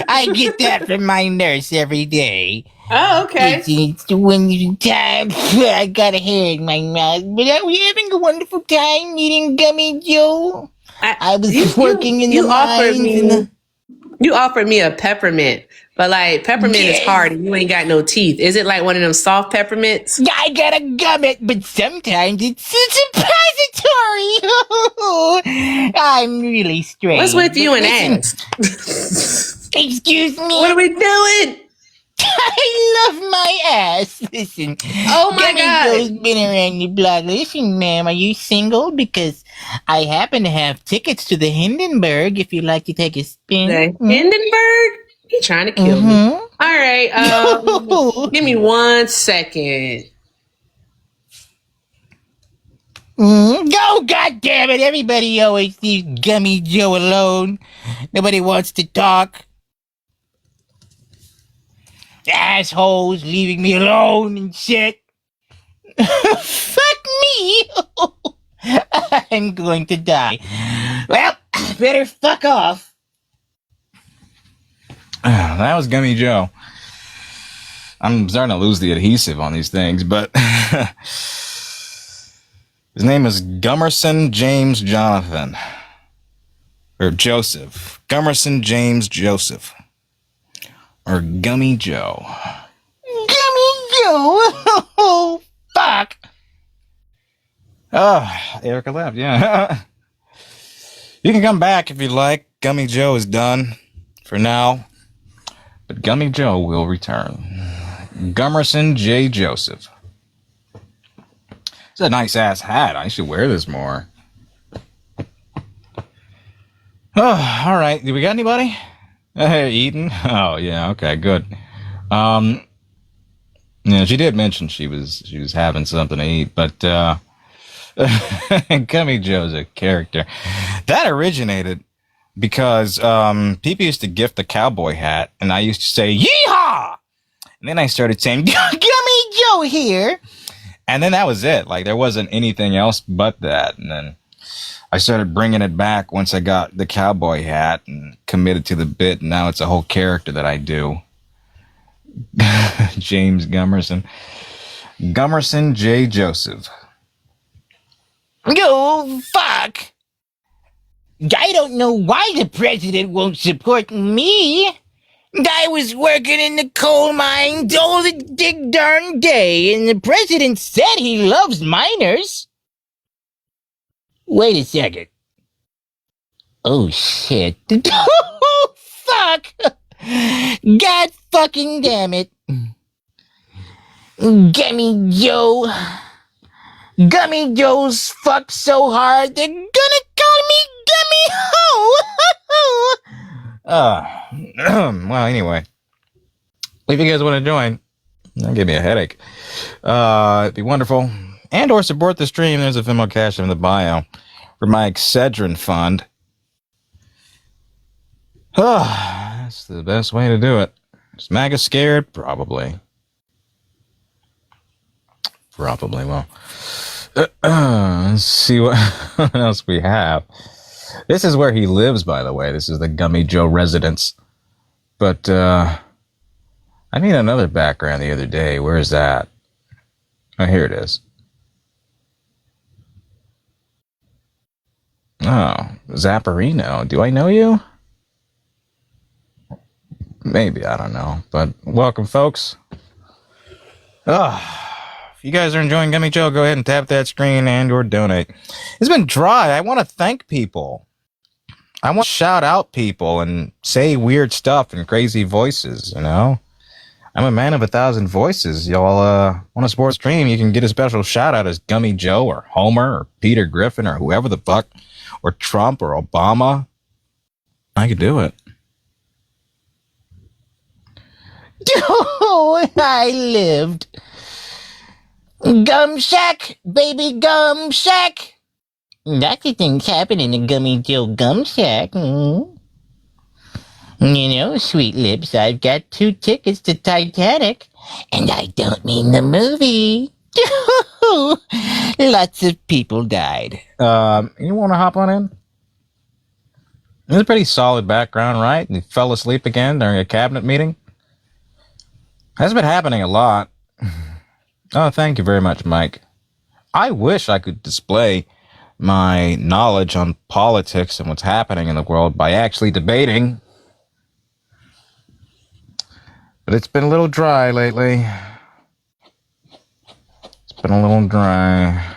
I get that from my nurse every day. Oh, okay. It's the winter time. I got a hair in my mouth. But are we having a wonderful time meeting Gummy Joe? I You was you working in the you offered mines and me the... you offered me a peppermint, but like peppermint is hard Yes. and you ain't got no teeth. Is it like one of them soft peppermints? I got a gummit, but sometimes it's suppository. I'm really What's strange. with But you and listen, ass? excuse What me. are we doing? I love my ass. Listen, Oh my Gummy Joe's god. been around the block. Listen, ma'am, are you single? Because I happen to have tickets to the Hindenburg if you'd like to take a spin. The Hindenburg? He trying to kill me. Mm-hmm. All right, give me 1 second. Go, God damn it! Everybody always leaves Gummy Joe alone. Nobody wants to talk. Assholes leaving me alone and shit. Fuck me! I'm going to die. Well, better fuck off. That was Gummy Joe. I'm starting to lose the adhesive on these things, but his name is Gummerson James Jonathan. Or Joseph. Gummerson James Joseph. Or Gummy Joe. Gummy Joe! Oh, fuck. Oh, Erica left, yeah. You can come back if you'd like. Gummy Joe is done for now. But Gummy Joe will return. Gummerson J. Joseph. It's a nice ass hat. I should wear this more. Oh, all right. Do we got anybody? Hey, Eden. Oh, yeah. Okay, good. Yeah, she did mention she was having something to eat, but Gummy Joe's a character. That originated because people used to gift a cowboy hat, and I used to say "Yeehaw!" And then I started saying "Gummy Joe here," and then that was it. Like there wasn't anything else but that. And then I started bringing it back once I got the cowboy hat and committed to the bit. And now it's a whole character that I do. James Gummerson. Gummerson J. Joseph. Oh, fuck. I don't know why the president won't support me. I was working in the coal mines all the dig darn day, and the president said he loves miners. Wait a second. Oh, shit. Oh, fuck. God fucking damn it. Gummy Joe. Gummy Joe's fucked so hard, they're gonna call me Gummy Ho! Well, anyway. If you guys want to join, that'll give me a headache. It'd be wonderful. And or support the stream. There's a Venmo Cash in the bio for my Excedrin fund. That's the best way to do it. Is MAGA scared? Probably. Well. Let's see what else we have. This is where he lives, by the way. This is the Gummy Joe residence. But I need another background the other day. Where is that? Oh, here it is. Oh, Zapparino. Do I know you? Maybe, I don't know. But welcome, folks. If you guys are enjoying Gummy Joe, go ahead and tap that screen and or donate. It's been dry. I want to thank people. I want to shout out people and say weird stuff in crazy voices, you know? I'm a man of 1,000 voices. Y'all want to support stream, you can get a special shout out as Gummy Joe or Homer or Peter Griffin or whoever the fuck, or Trump or Obama. I could do it. Oh, I lived. Gum Shack, baby Gum Shack. Lots of things happen in the Gummy Joe Gum Shack. You know, sweet lips, I've got 2 tickets to Titanic. And I don't mean the movie. Lots of people died. You want to hop on in? It's a pretty solid background, right? You fell asleep again during a cabinet meeting? That's been happening a lot. Oh, thank you very much, Mike. I wish I could display my knowledge on politics and what's happening in the world by actually debating. But it's been a little dry lately. It's been a little dry.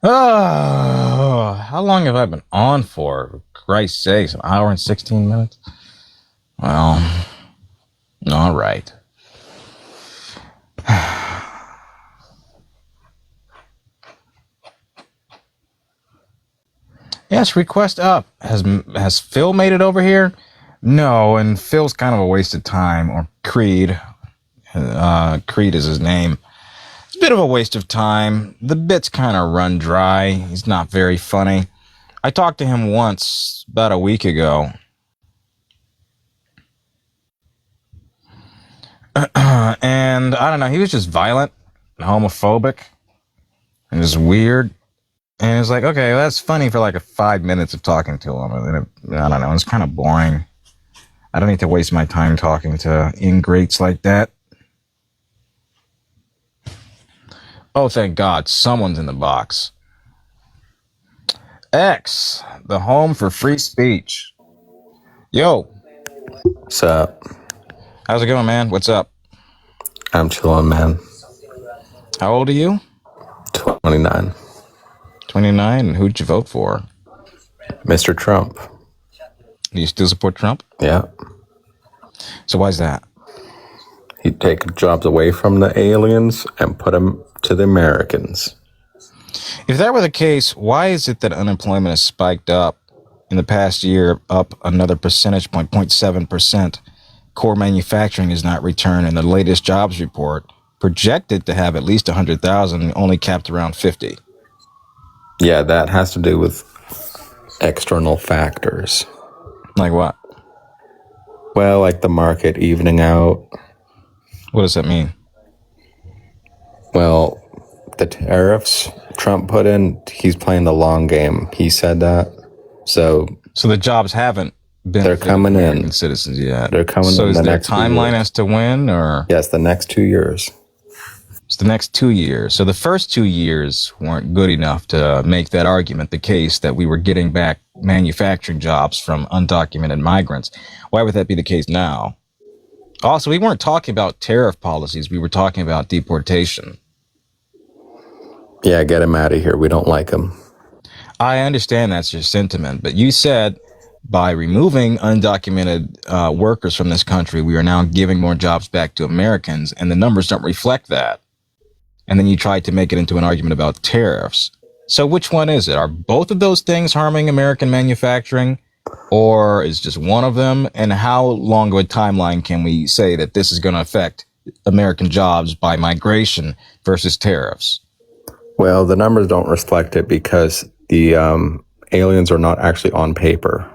Oh, how long have I been on for? For Christ's sakes, an hour and 16 minutes? Well, all right. Yes, request up. Has Phil made it over here? No, and Phil's kind of a waste of time. Or Creed. Creed is his name. It's a bit of a waste of time. The bits kind of run dry. He's not very funny. I talked to him once, about a week ago. And I don't know, he was just violent, homophobic, and just weird. And it's like, okay, well, that's funny for like 5 minutes of talking to him. And then I don't know, it's kind of boring. I don't need to waste my time talking to ingrates like that. Oh, thank God, someone's in the box. X, the home for free speech. Yo. What's up? How's it going, man? What's up? I'm chilling, man. How old are you? 29. 29? And who'd you vote for? Mr. Trump. Do you still support Trump? Yeah. So why's that? He'd take jobs away from the aliens and put them to the Americans. If that were the case, why is it that unemployment has spiked up in the past year, up another percentage point, 0.7%? Core manufacturing has not returned in the latest jobs report, projected to have at least 100,000, only capped around 50. Yeah, that has to do with external factors. Like what? Well, like the market evening out. What does that mean? Well, the tariffs Trump put in, he's playing the long game. He said that. So the jobs haven't been. They're coming in. Citizens yet. They're coming so in. So is the there next timeline as to when, or? Yes, the next 2 years. It's the next 2 years. So the first 2 years weren't good enough to make that argument the case that we were getting back manufacturing jobs from undocumented migrants. Why would that be the case now? Also, we weren't talking about tariff policies. We were talking about deportation. Yeah, get him out of here. We don't like him. I understand that's your sentiment, but you said by removing undocumented workers from this country, we are now giving more jobs back to Americans, and the numbers don't reflect that. And then you tried to make it into an argument about tariffs. So which one is it? Are both of those things harming American manufacturing, or is just one of them? And how long of a timeline can we say that this is going to affect American jobs by migration versus tariffs? Well, the numbers don't reflect it because the aliens are not actually on paper.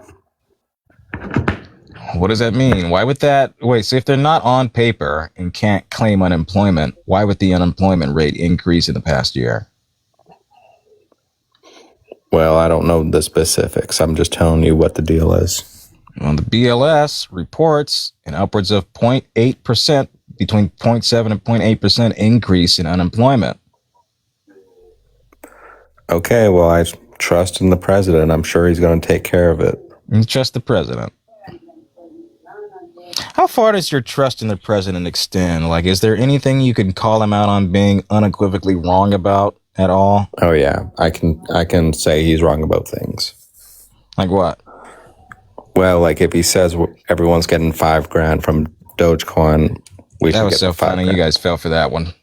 What does that mean? Why would that? Wait, so if they're not on paper and can't claim unemployment, why would the unemployment rate increase in the past year? Well, I don't know the specifics. I'm just telling you what the deal is. Well, the BLS reports an upwards of 0.8%, between 0.7 and 0.8% increase in unemployment. Okay, well, I trust in the president. I'm sure he's going to take care of it. You trust the president? How far does your trust in the president extend? Like, is there anything you can call him out on being unequivocally wrong about at all? Oh yeah, I can say he's wrong about things. Like what? Well, like if he says everyone's getting $5,000 from Dogecoin, we That should was get so the funny. You $5,000. guys fell for that one.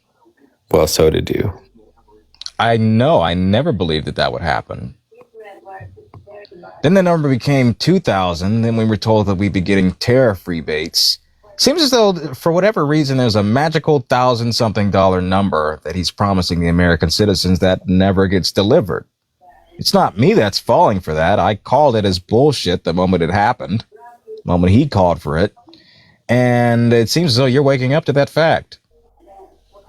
Well, so did you. I know. I never believed that would happen. Then the number became 2,000. Then we were told that we'd be getting tariff rebates. Seems as though, for whatever reason, there's a magical $1,000-something number that he's promising the American citizens that never gets delivered. It's not me that's falling for that. I called it as bullshit the moment it happened, the moment he called for it. And it seems as though you're waking up to that fact.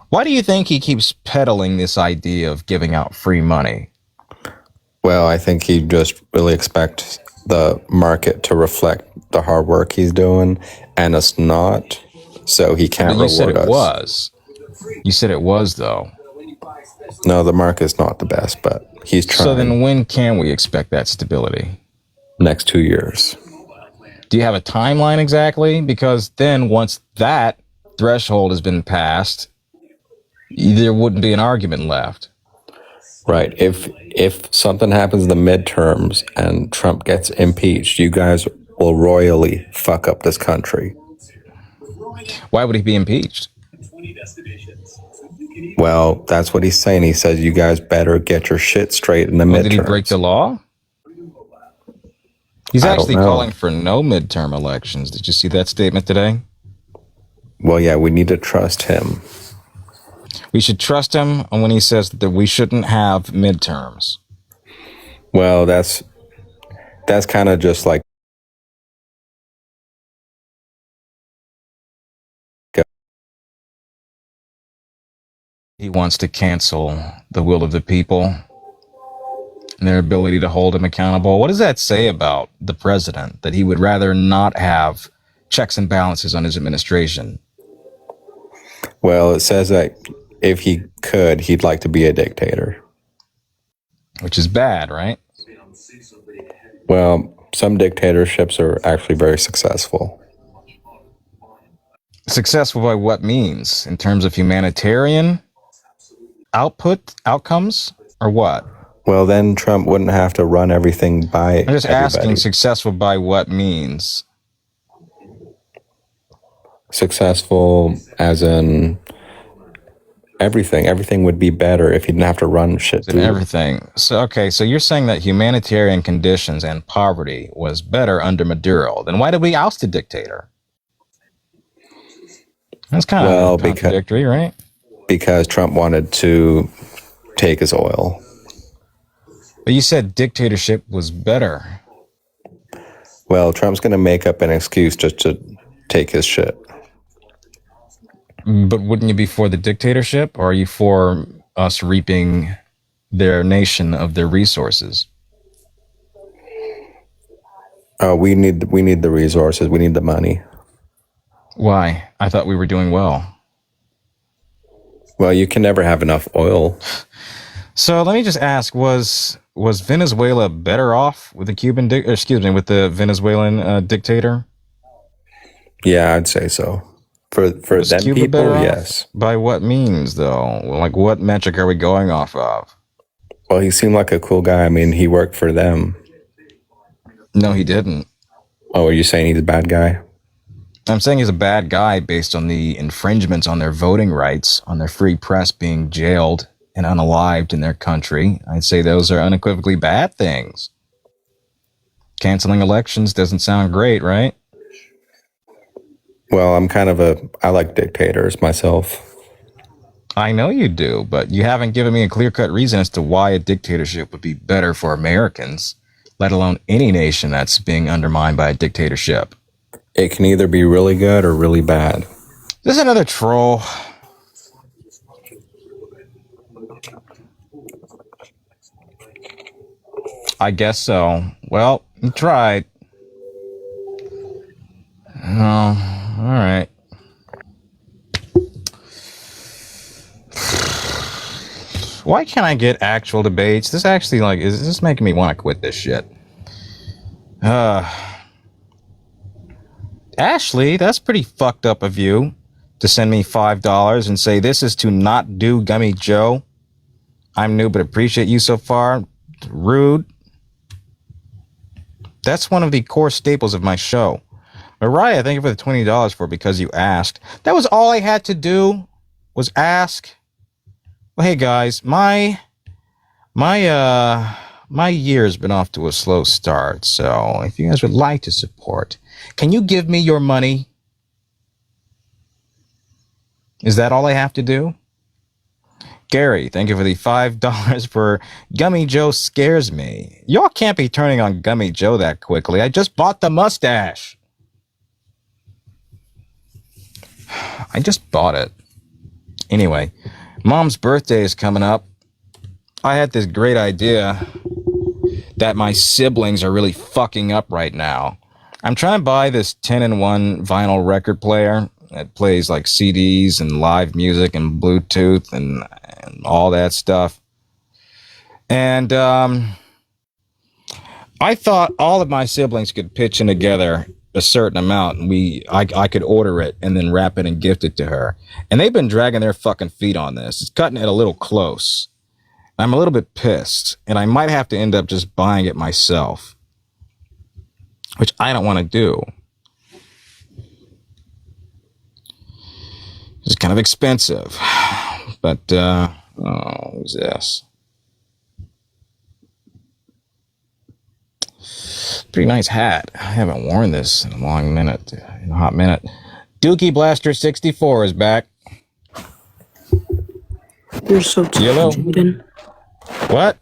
Why do you think he keeps peddling this idea of giving out free money? Well, I think he just really expects the market to reflect the hard work he's doing, and it's not, so he can't But you said reward it us. was. You said it was, though. No, the market's not the best, but he's trying. So then when can we expect that stability? Next 2 years. Do you have a timeline exactly? Because then once that threshold has been passed, there wouldn't be an argument left. Right. If something happens in the midterms and Trump gets impeached, you guys will royally fuck up this country. Why would he be impeached? Well, that's what he's saying. He says you guys better get your shit straight in the midterms. Did he break the law? He's actually calling for no midterm elections. Did you see that statement today? Well, yeah, we need to trust him. We should trust him when he says that we shouldn't have midterms. Well, that's kind of just like he wants to cancel the will of the people and their ability to hold him accountable. What does that say about the president, that he would rather not have checks and balances on his administration? Well, it says that if he could, he'd like to be a dictator. Which is bad, right? Well, some dictatorships are actually very successful. Successful by what means? In terms of humanitarian outcomes, or what? Well, then Trump wouldn't have to run everything by I'm just everybody. asking, successful by what means? Successful as in everything. Everything would be better if he didn't have to run shit through everything. So, okay, so you're saying that humanitarian conditions and poverty was better under Maduro. Then why did we oust a dictator? That's kind of contradictory, right? Because Trump wanted to take his oil. But you said dictatorship was better. Well, Trump's going to make up an excuse just to take his shit. But wouldn't you be for the dictatorship, or are you for us reaping their nation of their resources? We need the resources. We need the money. Why? I thought we were doing well. Well, you can never have enough oil. So let me just ask: Was Venezuela better off with the with the Venezuelan dictator? Yeah, I'd say so. For them Cuba people, better off? yes. By what means, though? Like, what metric are we going off of? Well, he seemed like a cool guy. I mean, he worked for them. No, he didn't. Oh, are you saying he's a bad guy? I'm saying he's a bad guy based on the infringements on their voting rights, on their free press being jailed and unalived in their country. I'd say those are unequivocally bad things. Canceling elections doesn't sound great, right? Well, I like dictators myself. I know you do, but you haven't given me a clear-cut reason as to why a dictatorship would be better for Americans, let alone any nation that's being undermined by a dictatorship. It can either be really good or really bad. This is another troll. I guess so. Well, you tried. Oh, all right. Why can't I get actual debates? This actually, is this making me want to quit this shit? Ashley, that's pretty fucked up of you to send me $5 and say this is to not do Gummy Joe. I'm new, but appreciate you so far. Rude. That's one of the core staples of my show. Mariah, thank you for the $20 for Because You Asked. That was all I had to do was ask. Well, hey guys, my year's been off to a slow start, so if you guys would like to support, can you give me your money? Is that all I have to do? Gary, thank you for the $5 for Gummy Joe Scares Me. Y'all can't be turning on Gummy Joe that quickly. I just bought the mustache. I just bought it. Anyway, Mom's birthday is coming up. I had this great idea that my siblings are really fucking up right now. I'm trying to buy this 10-in-1 vinyl record player that plays like CDs and live music and Bluetooth and all that stuff. And I thought all of my siblings could pitch in together a certain amount, and I could order it and then wrap it and gift it to her. And they've been dragging their fucking feet on this. It's cutting it a little close. I'm a little bit pissed, and I might have to end up just buying it myself, which I don't want to do. It's kind of expensive. But, who's this? Pretty nice hat. I haven't worn this in a hot minute. Dookie Blaster 64 is back. You're so tough, Jayden. What?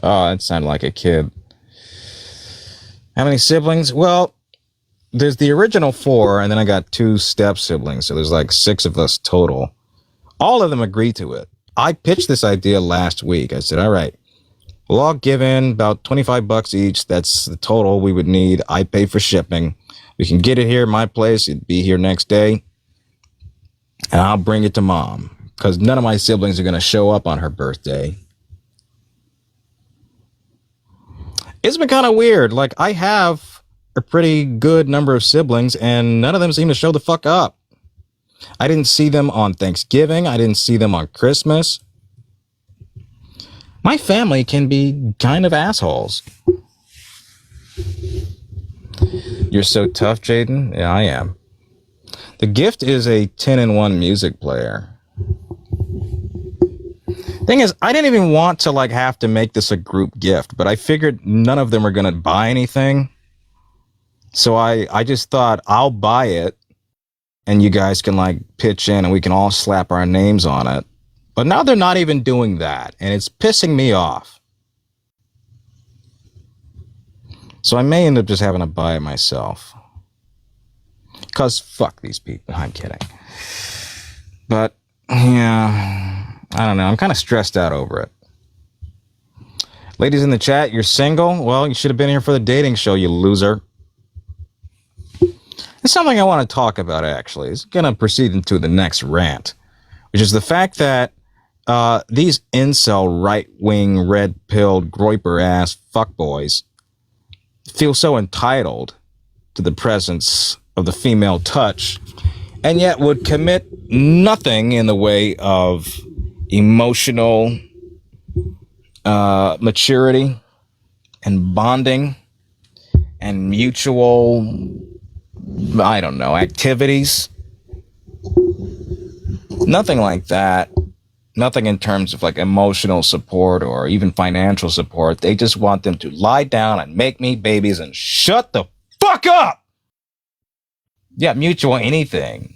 Oh, that sounded like a kid. How many siblings? Well, there's the original 4, and then I got 2 step siblings, so there's like 6 of us total. All of them agreed to it. I pitched this idea last week. I said, all right, we'll all give in about $25 each. That's the total we would need. I pay for shipping. We can get it here at my place. It'd be here next day. And I'll bring it to Mom, because none of my siblings are going to show up on her birthday. It's been kind of weird. Like, I have a pretty good number of siblings, and none of them seem to show the fuck up. I didn't see them on Thanksgiving. I didn't see them on Christmas. My family can be kind of assholes. You're so tough, Jayden? Yeah, I am. The gift is a 10-in-1 music player. Thing is, I didn't even want to have to make this a group gift, but I figured none of them are going to buy anything. So I just thought I'll buy it and you guys can pitch in and we can all slap our names on it. But now they're not even doing that, and it's pissing me off. So I may end up just having to buy it myself. Because fuck these people. I'm kidding. But, yeah, I don't know. I'm kind of stressed out over it. Ladies in the chat, you're single? Well, you should have been here for the dating show, you loser. It's something I want to talk about, actually. It's going to proceed into the next rant, which is the fact that these incel, right-wing, red-pilled, groiper-ass fuckboys feel so entitled to the presence of the female touch, and yet would commit nothing in the way of emotional maturity and bonding and mutual, I don't know, activities. Nothing like that. Nothing in terms of emotional support or even financial support. They just want them to lie down and make me babies and shut the fuck up. Yeah, mutual anything.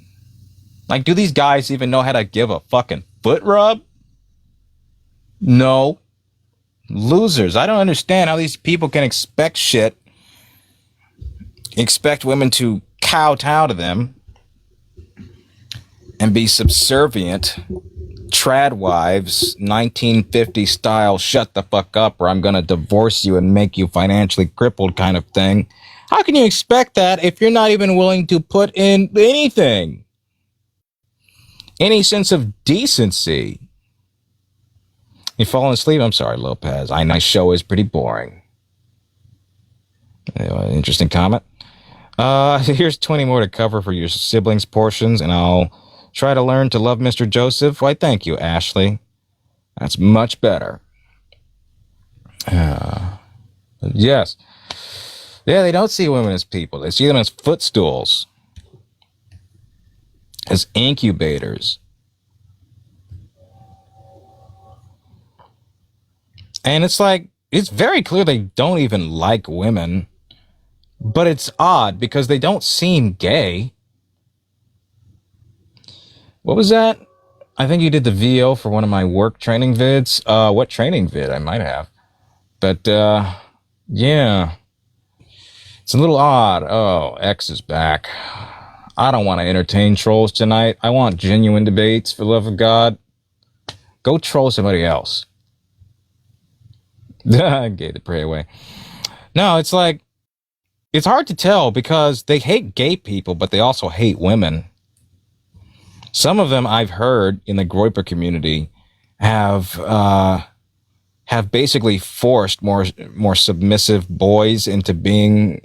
Do these guys even know how to give a fucking foot rub? No. Losers. I don't understand how these people can expect shit. Expect women to kowtow to them and be subservient. Trad wives, 1950 style, shut the fuck up or I'm going to divorce you and make you financially crippled kind of thing. How can you expect that if you're not even willing to put in anything? Any sense of decency? You falling asleep? I'm sorry, Lopez. My show is pretty boring. Anyway, interesting comment. Here's 20 more to cover for your siblings' portions, and I'll try to learn to love Mr. Joseph. Why, thank you, Ashley. That's much better. Yes. Yeah, they don't see women as people. They see them as footstools, as incubators. And it's like, it's very clear they don't even like women, but it's odd because they don't seem gay. What was that? I think you did the VO for one of my work training vids. What training vid? I might have. But, yeah. It's a little odd. Oh, X is back. I don't want to entertain trolls tonight. I want genuine debates, for the love of God. Go troll somebody else. Gay the prey away. No, it's like, it's hard to tell because they hate gay people, but they also hate women. Some of them I've heard in the Groyper community have basically forced more submissive boys into being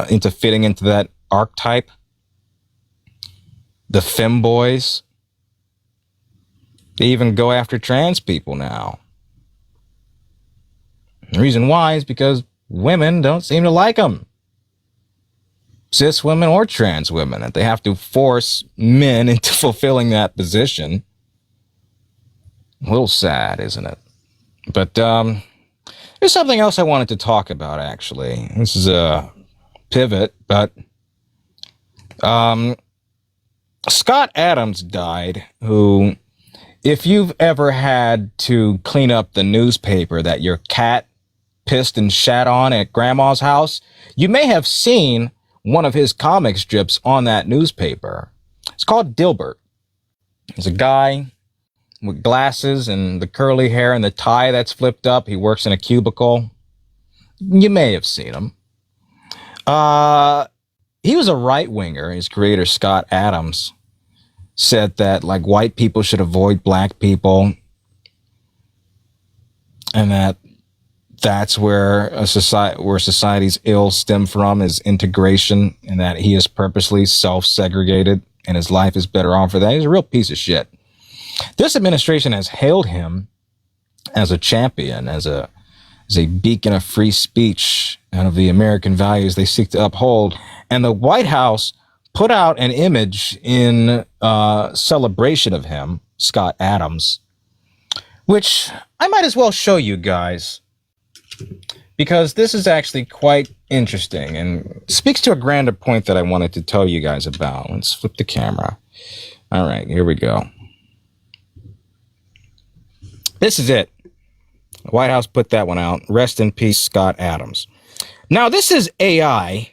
into fitting into that archetype. The femboys. They even go after trans people now. The reason why is because women don't seem to like them. Cis women or trans women, that they have to force men into fulfilling that position. A little sad, isn't it? But there's something else I wanted to talk about, actually. This is a pivot, but Scott Adams died, who, if you've ever had to clean up the newspaper that your cat pissed and shat on at grandma's house, you may have seen one of his comic strips on that newspaper. It's called Dilbert. He's a guy with glasses and the curly hair and the tie that's flipped up. He works in a cubicle. You may have seen him. He was a right-winger. His creator, Scott Adams, said that like white people should avoid black people, and that's where society's ills stem from, is integration, and that he is purposely self-segregated and his life is better off for that. He's a real piece of shit. This administration has hailed him as a champion, as a beacon of free speech and of the American values they seek to uphold. And the White House put out an image in celebration of him, Scott Adams, which I might as well show you guys, because this is actually quite interesting and speaks to a grander point that I wanted to tell you guys about. Let's flip the camera. All right, here we go. This is it. The White House put that one out. Rest in peace, Scott Adams. Now, this is AI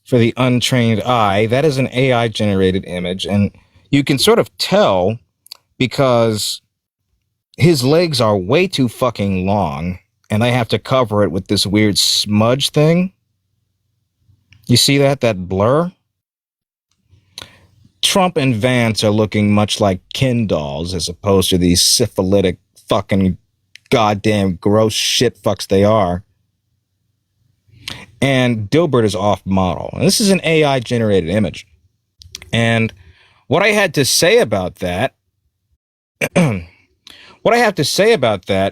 for the untrained eye. That is an AI-generated image, and you can sort of tell because his legs are way too fucking long, and they have to cover it with this weird smudge thing. You see that blur? Trump and Vance are looking much like Ken dolls as opposed to these syphilitic fucking goddamn gross shit fucks they are. And Dilbert is off model. And this is an AI generated image. And what I had to say about that,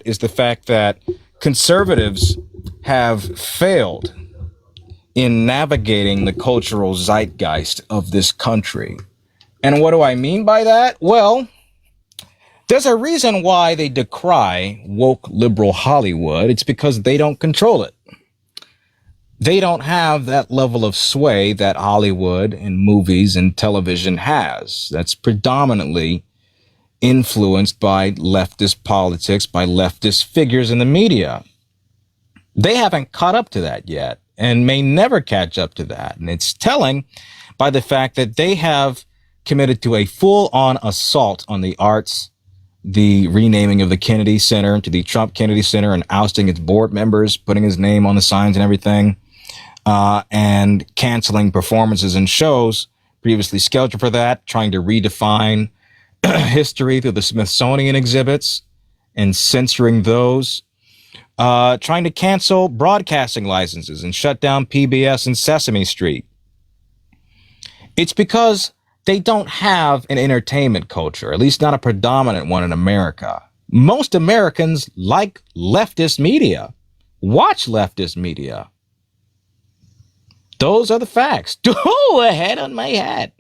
is the fact that conservatives have failed in navigating the cultural zeitgeist of this country. And what do I mean by that? Well, there's a reason why they decry woke liberal Hollywood. It's because they don't control it. They don't have that level of sway that Hollywood and movies and television has. That's predominantly influenced by leftist politics, by leftist figures in the media. They haven't caught up to that yet and may never catch up to that. And it's telling by the fact that they have committed to a full-on assault on the arts, the renaming of the Kennedy Center to the Trump Kennedy Center and ousting its board members, putting his name on the signs and everything, and canceling performances and shows previously scheduled for that, trying to redefine history through the Smithsonian exhibits and censoring those, trying to cancel broadcasting licenses and shut down PBS and Sesame Street. It's because they don't have an entertainment culture, at least not a predominant one in America. Most Americans like leftist media. watch leftist media. Those are the facts. Oh, a head on my hat.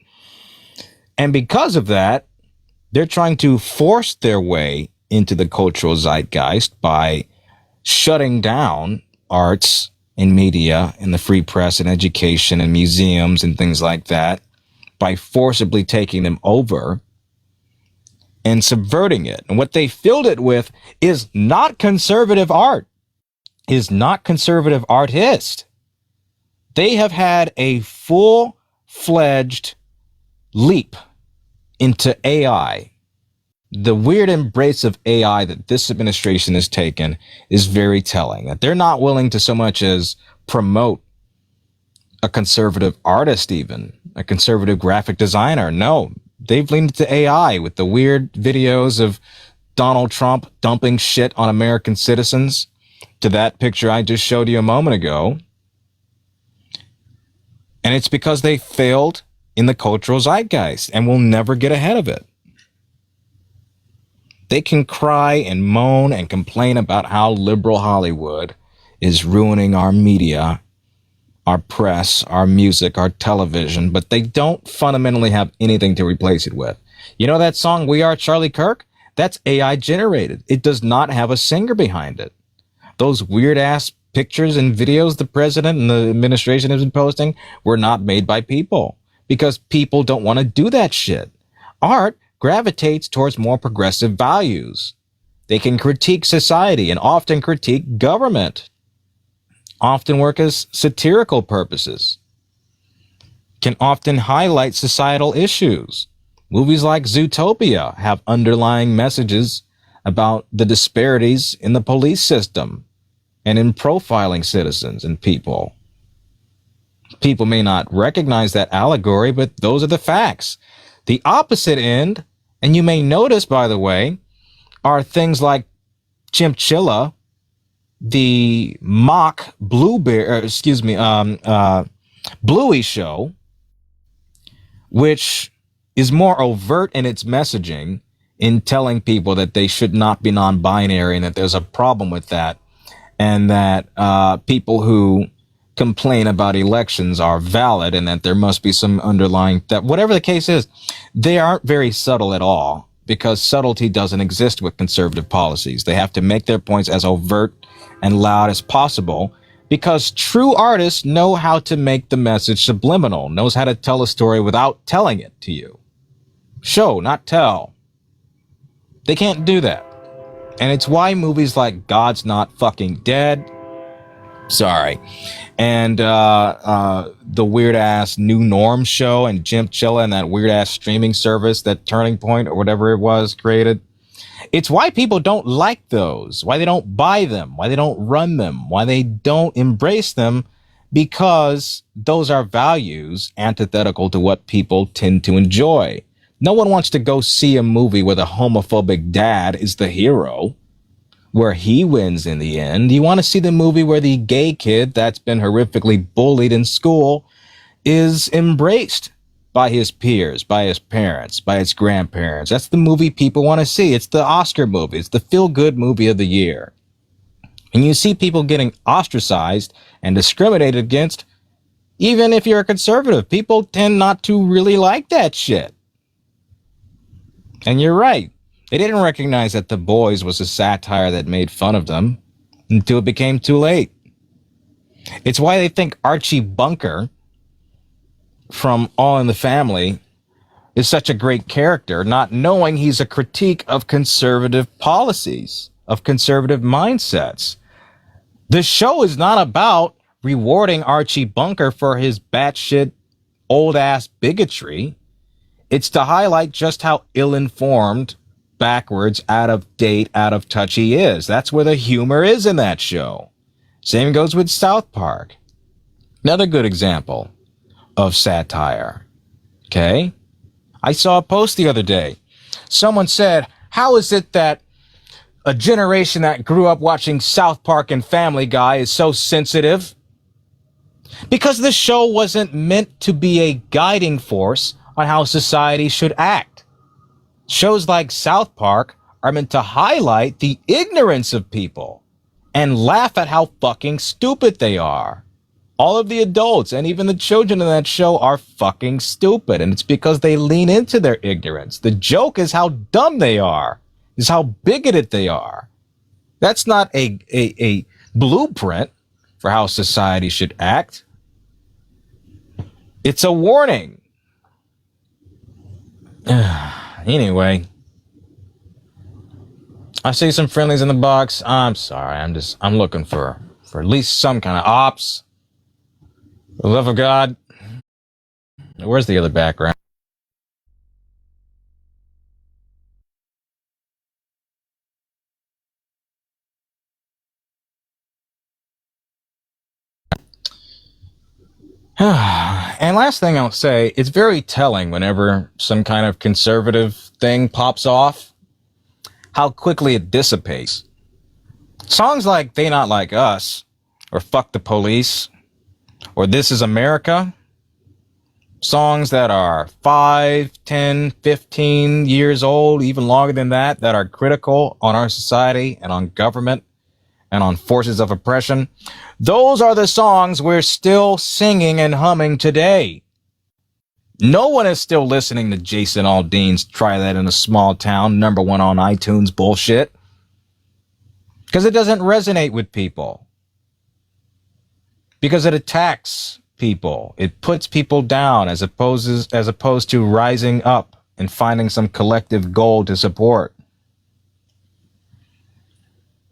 And because of that, they're trying to force their way into the cultural zeitgeist by shutting down arts and media and the free press and education and museums and things like that, by forcibly taking them over and subverting it. And what they filled it with is not conservative art, is not conservative artists. They have had a full-fledged leap into AI. The weird embrace of AI that this administration has taken is very telling. That they're not willing to so much as promote a conservative artist, even a conservative graphic designer. No, they've leaned into AI with the weird videos of Donald Trump dumping shit on American citizens, to that picture I just showed you a moment ago. And it's because they failed in the cultural zeitgeist and will never get ahead of it. They can cry and moan and complain about how liberal Hollywood is ruining our media, our press, our music, our television, but they don't fundamentally have anything to replace it with. You know that song, We Are Charlie Kirk? That's AI generated. It does not have a singer behind it. Those weird ass pictures and videos the president and the administration has been posting were not made by people, because people don't want to do that shit. Art gravitates towards more progressive values. They can critique society and often critique government, often work as satirical purposes, can often highlight societal issues. Movies like Zootopia have underlying messages about the disparities in the police system and in profiling citizens and people. People may not recognize that allegory, but those are the facts. The opposite end, and you may notice, by the way, are things like Chimchilla, the mock Bluey show, which is more overt in its messaging in telling people that they should not be non-binary and that there's a problem with that, and that people who complain about elections are valid and that there must be some underlying, that whatever the case is, they aren't very subtle at all, because subtlety doesn't exist with conservative policies. They have to make their points as overt and loud as possible, because true artists know how to make the message subliminal, knows how to tell a story without telling it to you. Show, not tell. They can't do that. And it's why movies like God's Not Fucking Dead, sorry, and the weird-ass New Norm show and Jim Chilla and that weird-ass streaming service that Turning Point or whatever it was created, it's why people don't like those, why they don't buy them, why they don't run them, why they don't embrace them, because those are values antithetical to what people tend to enjoy. No one wants to go see a movie where the homophobic dad is the hero, where he wins in the end. You want to see the movie where the gay kid that's been horrifically bullied in school is embraced by his peers, by his parents, by his grandparents. That's the movie people want to see. It's the Oscar movie. It's the feel-good movie of the year. And you see people getting ostracized and discriminated against, even if you're a conservative. People tend not to really like that shit. And you're right. They didn't recognize that The Boys was a satire that made fun of them until it became too late. It's why they think Archie Bunker from All in the Family is such a great character, not knowing he's a critique of conservative policies, of conservative mindsets. The show is not about rewarding Archie Bunker for his batshit old-ass bigotry. It's to highlight just how ill-informed, backwards, out of date, out of touch he is. That's where the humor is in that show. Same goes with South Park. Another good example of satire. Okay? I saw a post the other day. Someone said, how is it that a generation that grew up watching South Park and Family Guy is so sensitive? Because the show wasn't meant to be a guiding force on how society should act. Shows like South Park are meant to highlight the ignorance of people and laugh at how fucking stupid they are. All of the adults and even the children in that show are fucking stupid, and it's because they lean into their ignorance. The joke is how dumb they are, is how bigoted they are. That's not a blueprint for how society should act. It's a warning. Anyway, I see some friendlies in the box. I'm sorry. I'm looking for at least some kind of ops. For the love of God. Where's the other background? And last thing I'll say, it's very telling whenever some kind of conservative thing pops off, how quickly it dissipates. Songs like They Not Like Us, or Fuck the Police, or This Is America, songs that are 5, 10, 15 years old, even longer than that are critical on our society and on government and on forces of oppression. Those are the songs we're still singing and humming today. No one is still listening to Jason Aldean's Try That in a Small Town, #1 on iTunes bullshit. Because it doesn't resonate with people. Because it attacks people. It puts people down as opposed to rising up and finding some collective goal to support.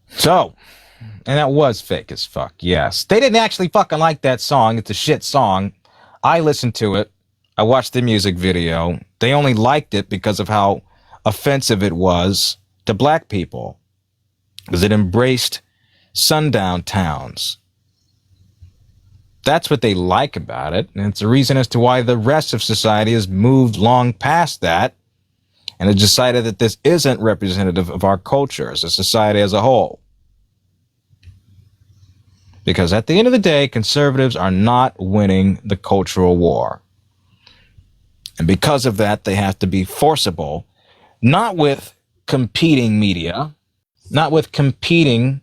So, and that was fake as fuck, yes. They didn't actually fucking like that song. It's a shit song. I listened to it. I watched the music video. They only liked it because of how offensive it was to black people. Because it embraced sundown towns. That's what they like about it. And it's a reason as to why the rest of society has moved long past that and has decided that this isn't representative of our culture as a society as a whole. Because at the end of the day, conservatives are not winning the cultural war. And because of that, they have to be forcible, not with competing media, not with competing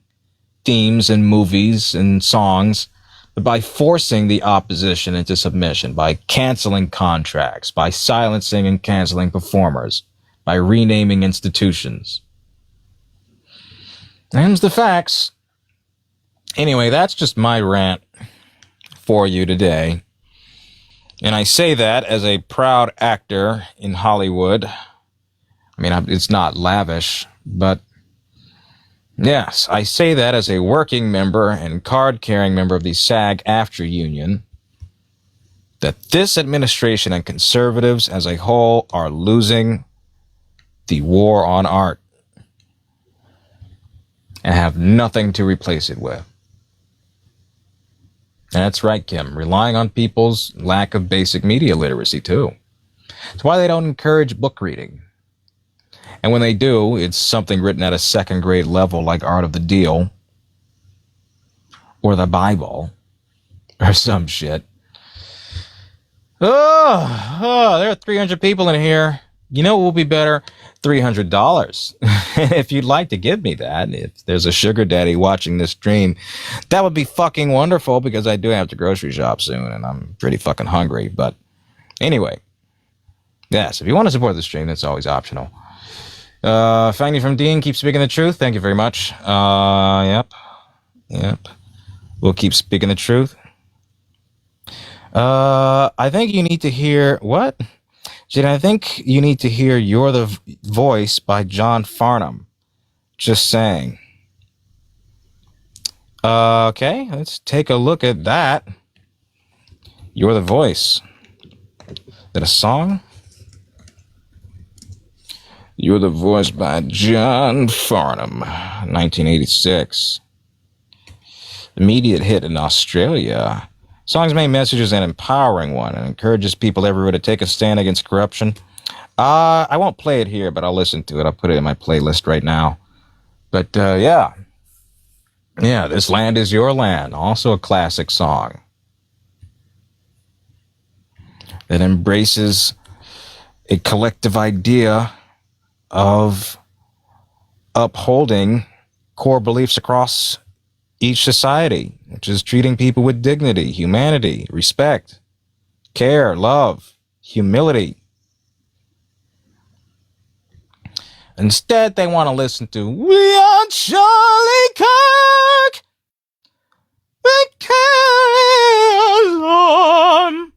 themes and movies and songs, but by forcing the opposition into submission, by canceling contracts, by silencing and canceling performers, by renaming institutions. Them's the facts. Anyway, that's just my rant for you today. And I say that as a proud actor in Hollywood. I mean, it's not lavish, but yes, I say that as a working member and card-carrying member of the SAG-AFTRA union, that this administration and conservatives as a whole are losing the war on art and have nothing to replace it with. And that's right, Kim. Relying on people's lack of basic media literacy, too. It's why they don't encourage book reading. And when they do, it's something written at a second grade level like Art of the Deal or the Bible or some shit. Oh, there are 300 people in here. You know what will be better? $300. If you'd like to give me that, if there's a sugar daddy watching this stream, that would be fucking wonderful because I do have to grocery shop soon and I'm pretty fucking hungry. But anyway, yes, if you want to support the stream, that's always optional. Fanny from Dean, keep speaking the truth. Thank you very much. Yep. We'll keep speaking the truth. I think you need to hear what? Jayden, I think you need to hear You're the Voice by John Farnham. Just saying. Okay, let's take a look at that. You're the Voice. Is that a song? You're the Voice by John Farnham, 1986. Immediate hit in Australia. Song's main message is an empowering one and encourages people everywhere to take a stand against corruption. I won't play it here, but I'll listen to it. I'll put it in my playlist right now. But yeah, This Land Is Your Land, also a classic song that embraces a collective idea of upholding core beliefs across each society, which is treating people with dignity, humanity, respect, care, love, humility. Instead, they want to listen to "We Are Charlie Kirk." The carries on.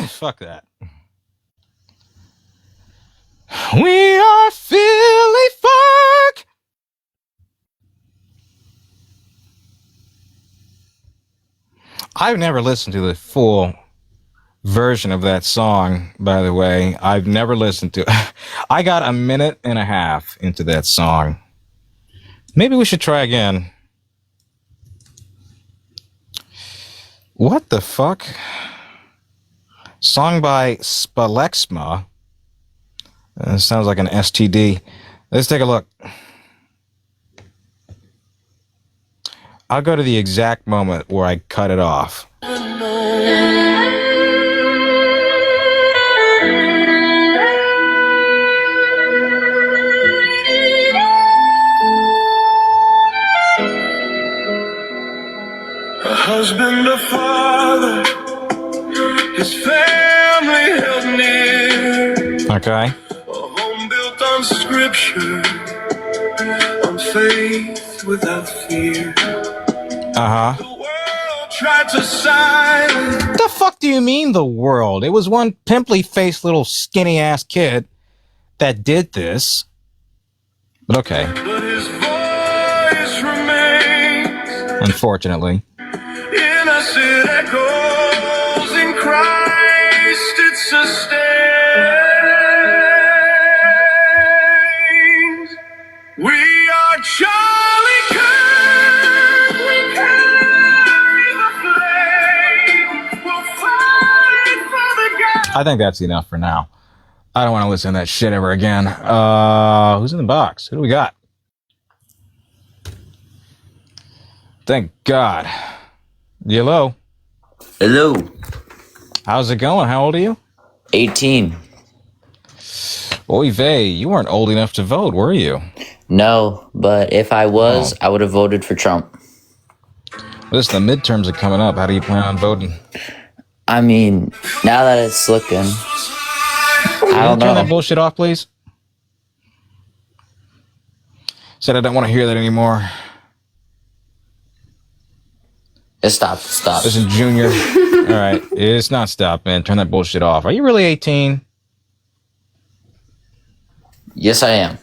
Fuck that. We are Philly folk. I've never listened to the full version of that song, by the way. I've never listened to it. I got a minute and a half into that song. Maybe we should try again. What the fuck? Song by Spalexma. Sounds like an STD. Let's take a look. I'll go to the exact moment where I cut it off. A husband, a father, his family held near. Okay. A home built on scripture, on faith without fear. Uh-huh. The world tried to silence. The fuck do you mean the world? It was one pimply-faced little skinny-ass kid that did this. But okay. But his voice remains. Unfortunately. In us it echoes, in Christ it sustains. We are Charlie Kirk, we carry the flame, we'll fight for the God. I think that's enough for now. I don't want to listen to that shit ever again. Who's in the box? Who do we got? Thank God. Hello. Hello. How's it going? How old are you? 18. Oy vey, you weren't old enough to vote, were you? No, but if I was, I would have voted for Trump. Listen, the midterms are coming up. How do you plan on voting? I mean, now that it's looking, I don't Turn know. that bullshit off, please. Said I don't want to hear that anymore. It stopped. Stop. Listen, Junior. All right, it's not stop, man. Turn that bullshit off. Are you really 18? Yes, I am.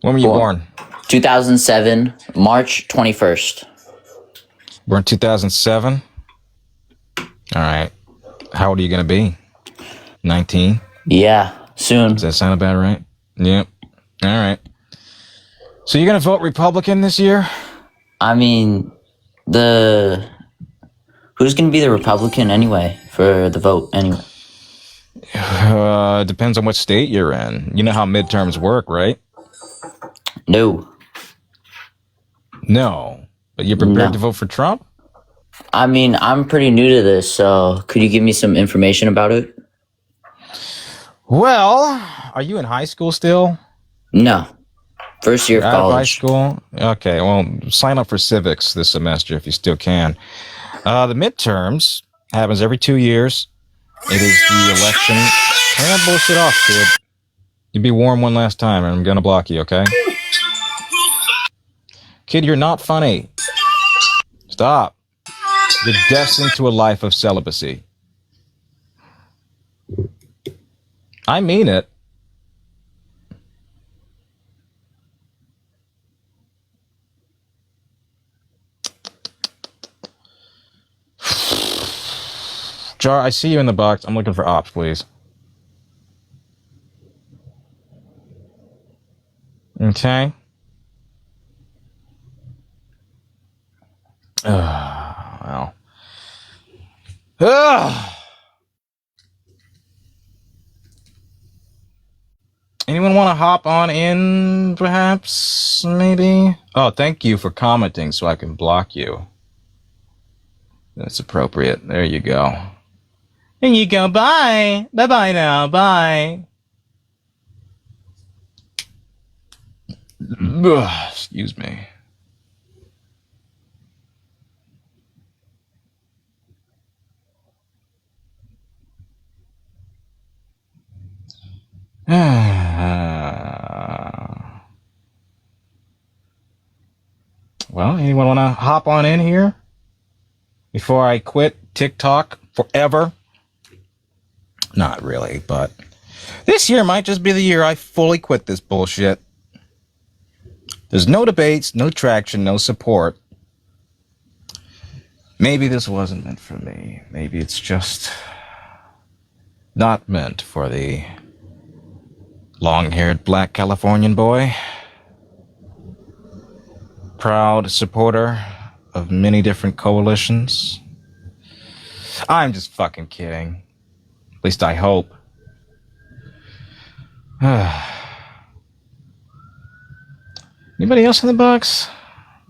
When were you born? 2007, March 21st. Born 2007? All right. How old are you going to be? 19? Yeah, soon. Does that sound about right? Yep. All right. So you're going to vote Republican this year? I mean, who's going to be the Republican anyway for the vote anyway? Depends on what state you're in. You know how midterms work, right? No. No. But you're prepared to vote for Trump? I mean, I'm pretty new to this, so could you give me some information about it? Well, are you in high school still? No. First year of Out of high college. school? Okay, well, sign up for civics this semester if you still can. The midterms happens every 2 years. It is the election. Turn that bullshit off, kid. You be warm one last time, and I'm gonna block you, okay? Kid, you're not funny. Stop. You're destined to a life of celibacy. I mean it. Jar, I see you in the box. I'm looking for ops, please. Okay. Well. Anyone want to hop on in, perhaps? Maybe? Oh, thank you for commenting so I can block you. That's appropriate. There you go. There you go. Bye. Bye-bye now. Bye. Ugh, excuse me. Well, anyone want to hop on in here before I quit TikTok forever? Not really, but this year might just be the year I fully quit this bullshit. There's no debates, no traction, no support. Maybe this wasn't meant for me. Maybe it's just not meant for the long-haired black Californian boy. Proud supporter of many different coalitions. I'm just fucking kidding. At least I hope. Anybody else in the box?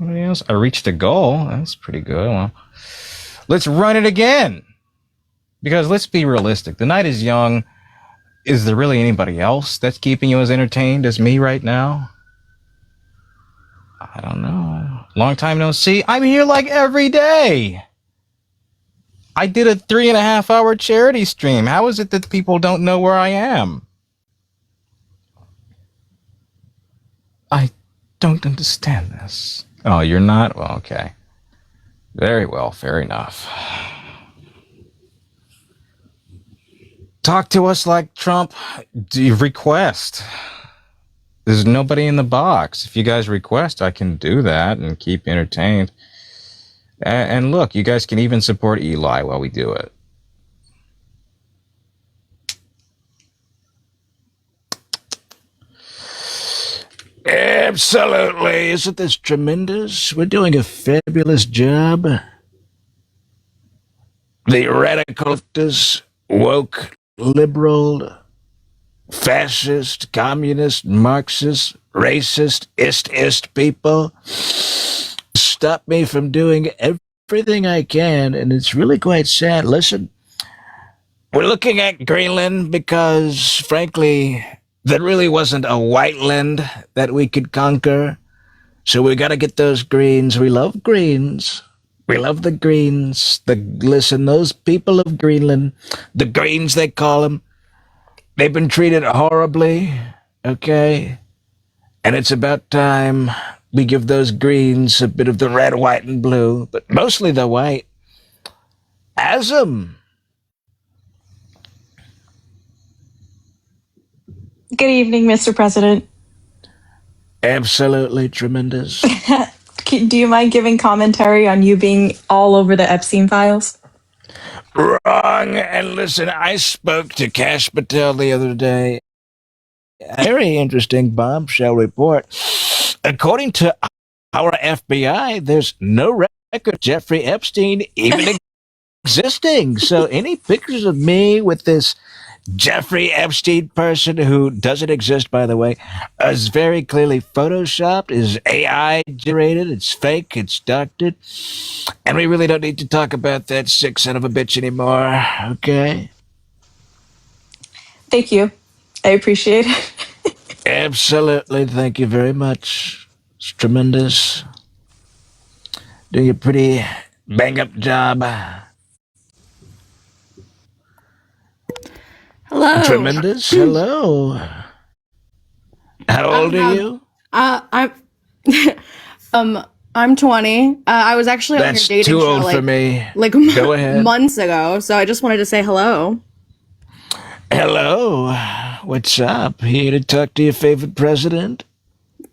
Anybody else? I reached a goal. That's pretty good. Well, let's run it again. Because let's be realistic. The night is young. Is there really anybody else that's keeping you as entertained as me right now? I don't know. Long time no see. I'm here like every day. I did a 3.5-hour charity stream. How is it that people don't know where I am? I don't understand this. Oh, you're not? Well, okay. Very well, fair enough. Talk to us like Trump. Do you request? There's nobody in the box. If you guys request, I can do that and keep entertained. And look, you guys can even support Eli while we do it. Absolutely. Isn't this tremendous? We're doing a fabulous job. The radical leftist, woke, liberal, fascist, communist, Marxist, racist, ist people stop me from doing everything I can, and it's really quite sad. Listen, we're looking at Greenland because, frankly, there really wasn't a white land that we could conquer, so we got to get those greens. We love greens. We love the greens. Listen, those people of Greenland, the greens they call them, they've been treated horribly, okay? And it's about time we give those greens a bit of the red, white, and blue, but mostly the white. As 'em. Good evening, Mr. President. Absolutely tremendous. Do you mind giving commentary on you being all over the Epstein files? Wrong. And listen, I spoke to Kash Patel the other day. A very interesting bombshell report. According to our FBI, there's no record of Jeffrey Epstein even existing. So any pictures of me with this Jeffrey Epstein person, who doesn't exist, by the way, is very clearly photoshopped, is AI generated, it's fake, it's doctored, and we really don't need to talk about that sick son of a bitch anymore, okay? Thank you. I appreciate it. Absolutely, thank you very much. It's tremendous. Doing a pretty bang-up job. Hello. Tremendous. Hello. How old are you? I'm 20. I was actually That's on your dating too show old for me. like Go ahead. months ago, so I just wanted to say hello. Hello. What's up? Here to talk to your favorite president?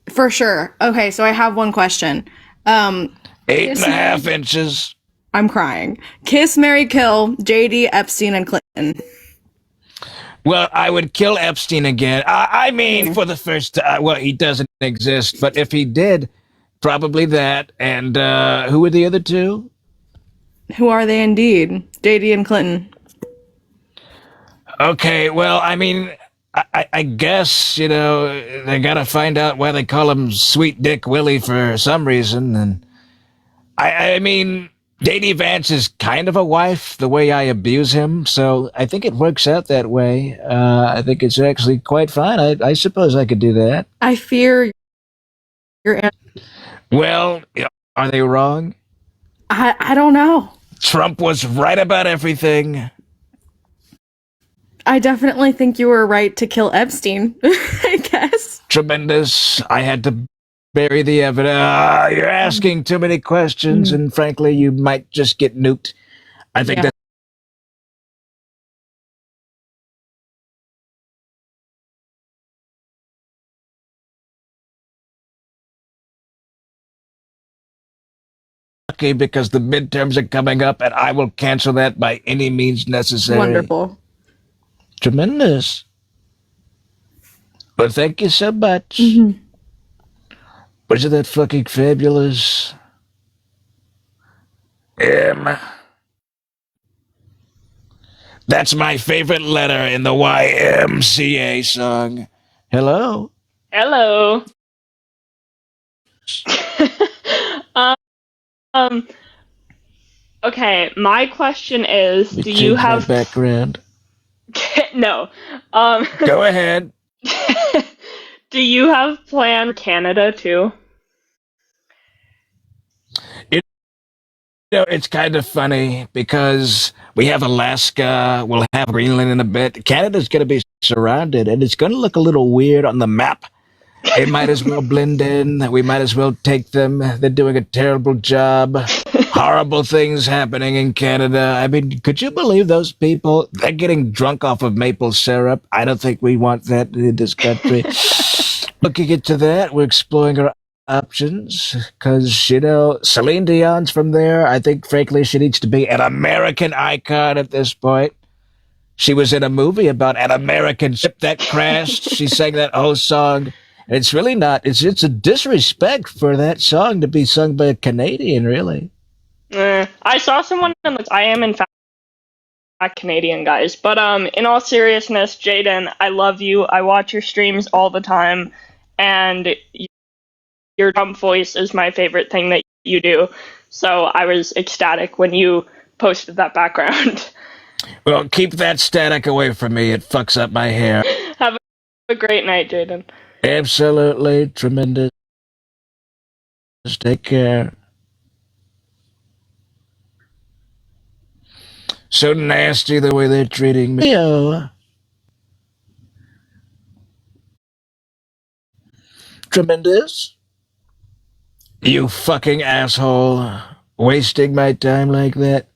For sure. Okay, so I have one question. 8.5 inches. I'm crying. Kiss, marry, kill, JD, Epstein, and Clinton. Well, I would kill Epstein again. I mean, for the first time. Well, he doesn't exist, but if he did, probably that. And who were the other two? Who are they indeed? JD and Clinton. Okay, well, I mean, I guess, you know, they gotta find out why they call him Sweet Dick Willie for some reason. And I mean, J.D. Vance is kind of a wife the way I abuse him, so I think it works out that way. I think it's actually quite fine. I suppose I could do that. I fear your. Well, are they wrong? I don't know. Trump was right about everything. I definitely think you were right to kill Epstein. I guess. Tremendous. I had to bury the evidence. You're asking too many questions, and frankly, you might just get nuked. I think that's okay because the midterms are coming up, and I will cancel that by any means necessary. Wonderful. Tremendous. Well, thank you so much. Wasn't that fucking fabulous? That's my favorite letter in the YMCA song. Hello? Hello. um. Okay, my question is: do you have background? no? Go ahead. Do you have planned Canada too? You know, it's kind of funny because we have Alaska, we'll have Greenland in a bit. Canada's going to be surrounded, and it's going to look a little weird on the map. It might as well blend in. We might as well take them. They're doing a terrible job. Horrible things happening in Canada. I mean, could you believe those people? They're getting drunk off of maple syrup. I don't think we want that in this country. Looking into that, we're exploring our options because, you know, Celine Dion's from there. I think, frankly, she needs to be an American icon at this point. She was in a movie about an American ship that crashed. She sang that whole song. It's really not. It's a disrespect for that song to be sung by a Canadian, really. I saw someone I am in fact Canadian, guys. But in all seriousness, Jayden, I love you. I watch your streams all the time, and your Trump voice is my favorite thing that you do. So I was ecstatic when you posted that background. Well, keep that static away from me. It fucks up my hair. Have a great night, Jayden. Absolutely tremendous. Take care. So nasty the way they're treating me. Tremendous. You fucking asshole. Wasting my time like that.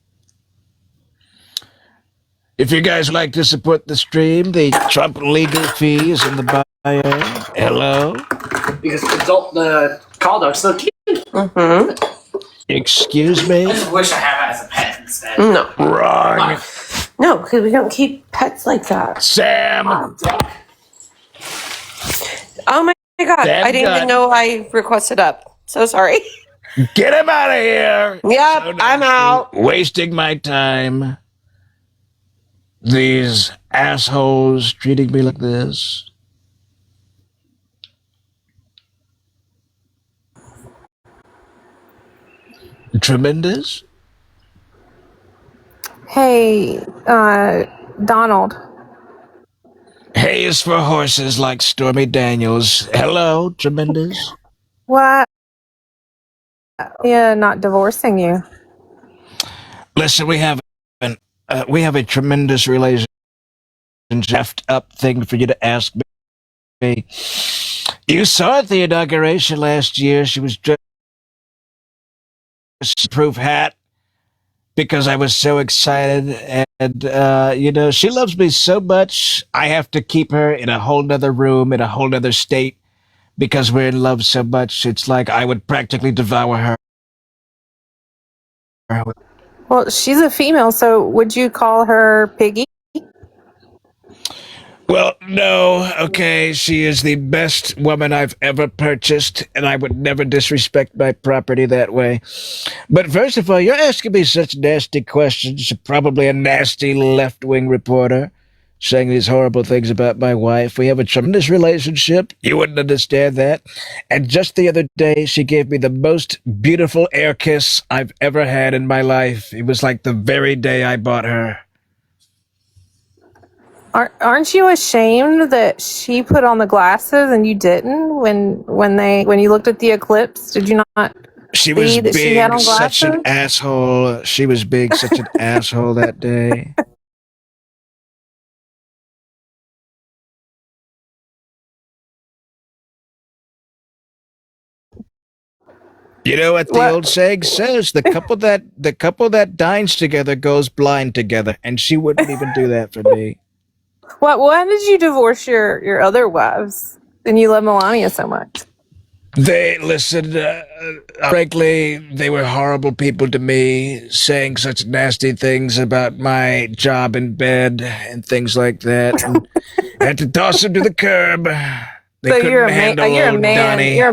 If you guys like to support the stream, the Trump legal fee is in the bio. Hello? Because the call dog's so cute. Excuse me? I just wish I had it as a pet instead. No. Wrong. No, because we don't keep pets like that. Sam! Oh my god, Sam I didn't even know I requested up. So sorry. Get him out of here! Yep, so I'm out. Wasting my time. These assholes treating me like this. Tremendous. Hey, Donald. Hay is for horses like Stormy Daniels. Hello, Tremendous. What? Yeah, not divorcing you. Listen, we have a tremendous relationship. Effed up thing for you to ask me. You saw at the inauguration last year. She was dressed in a proof hat because I was so excited, and you know, she loves me so much. I have to keep her in a whole nother room, in a whole nother state, because we're in love so much. It's like I would practically devour her. Well, she's a female, so would you call her Piggy? Well, no, okay, she is the best woman I've ever purchased, and I would never disrespect my property that way. But first of all, you're asking me such nasty questions. You're probably a nasty left-wing reporter. saying these horrible things about my wife. We have a tremendous relationship. You wouldn't understand that. And just the other day, she gave me the most beautiful air kiss I've ever had in my life. It was like the very day I bought her. Aren't you ashamed that she put on the glasses and you didn't when you looked at the eclipse? Did you not She was see that she had being on such an glasses? asshole. She was being such an asshole that day. You know what the old saying says? The couple that dines together goes blind together, and she wouldn't even do that for me. Why did you divorce your other wives and you love Melania so much? They listened. Frankly, they were horrible people to me, saying such nasty things about my job in bed and things like that, and I had to toss them to the curb. They So couldn't handle old Donnie. You're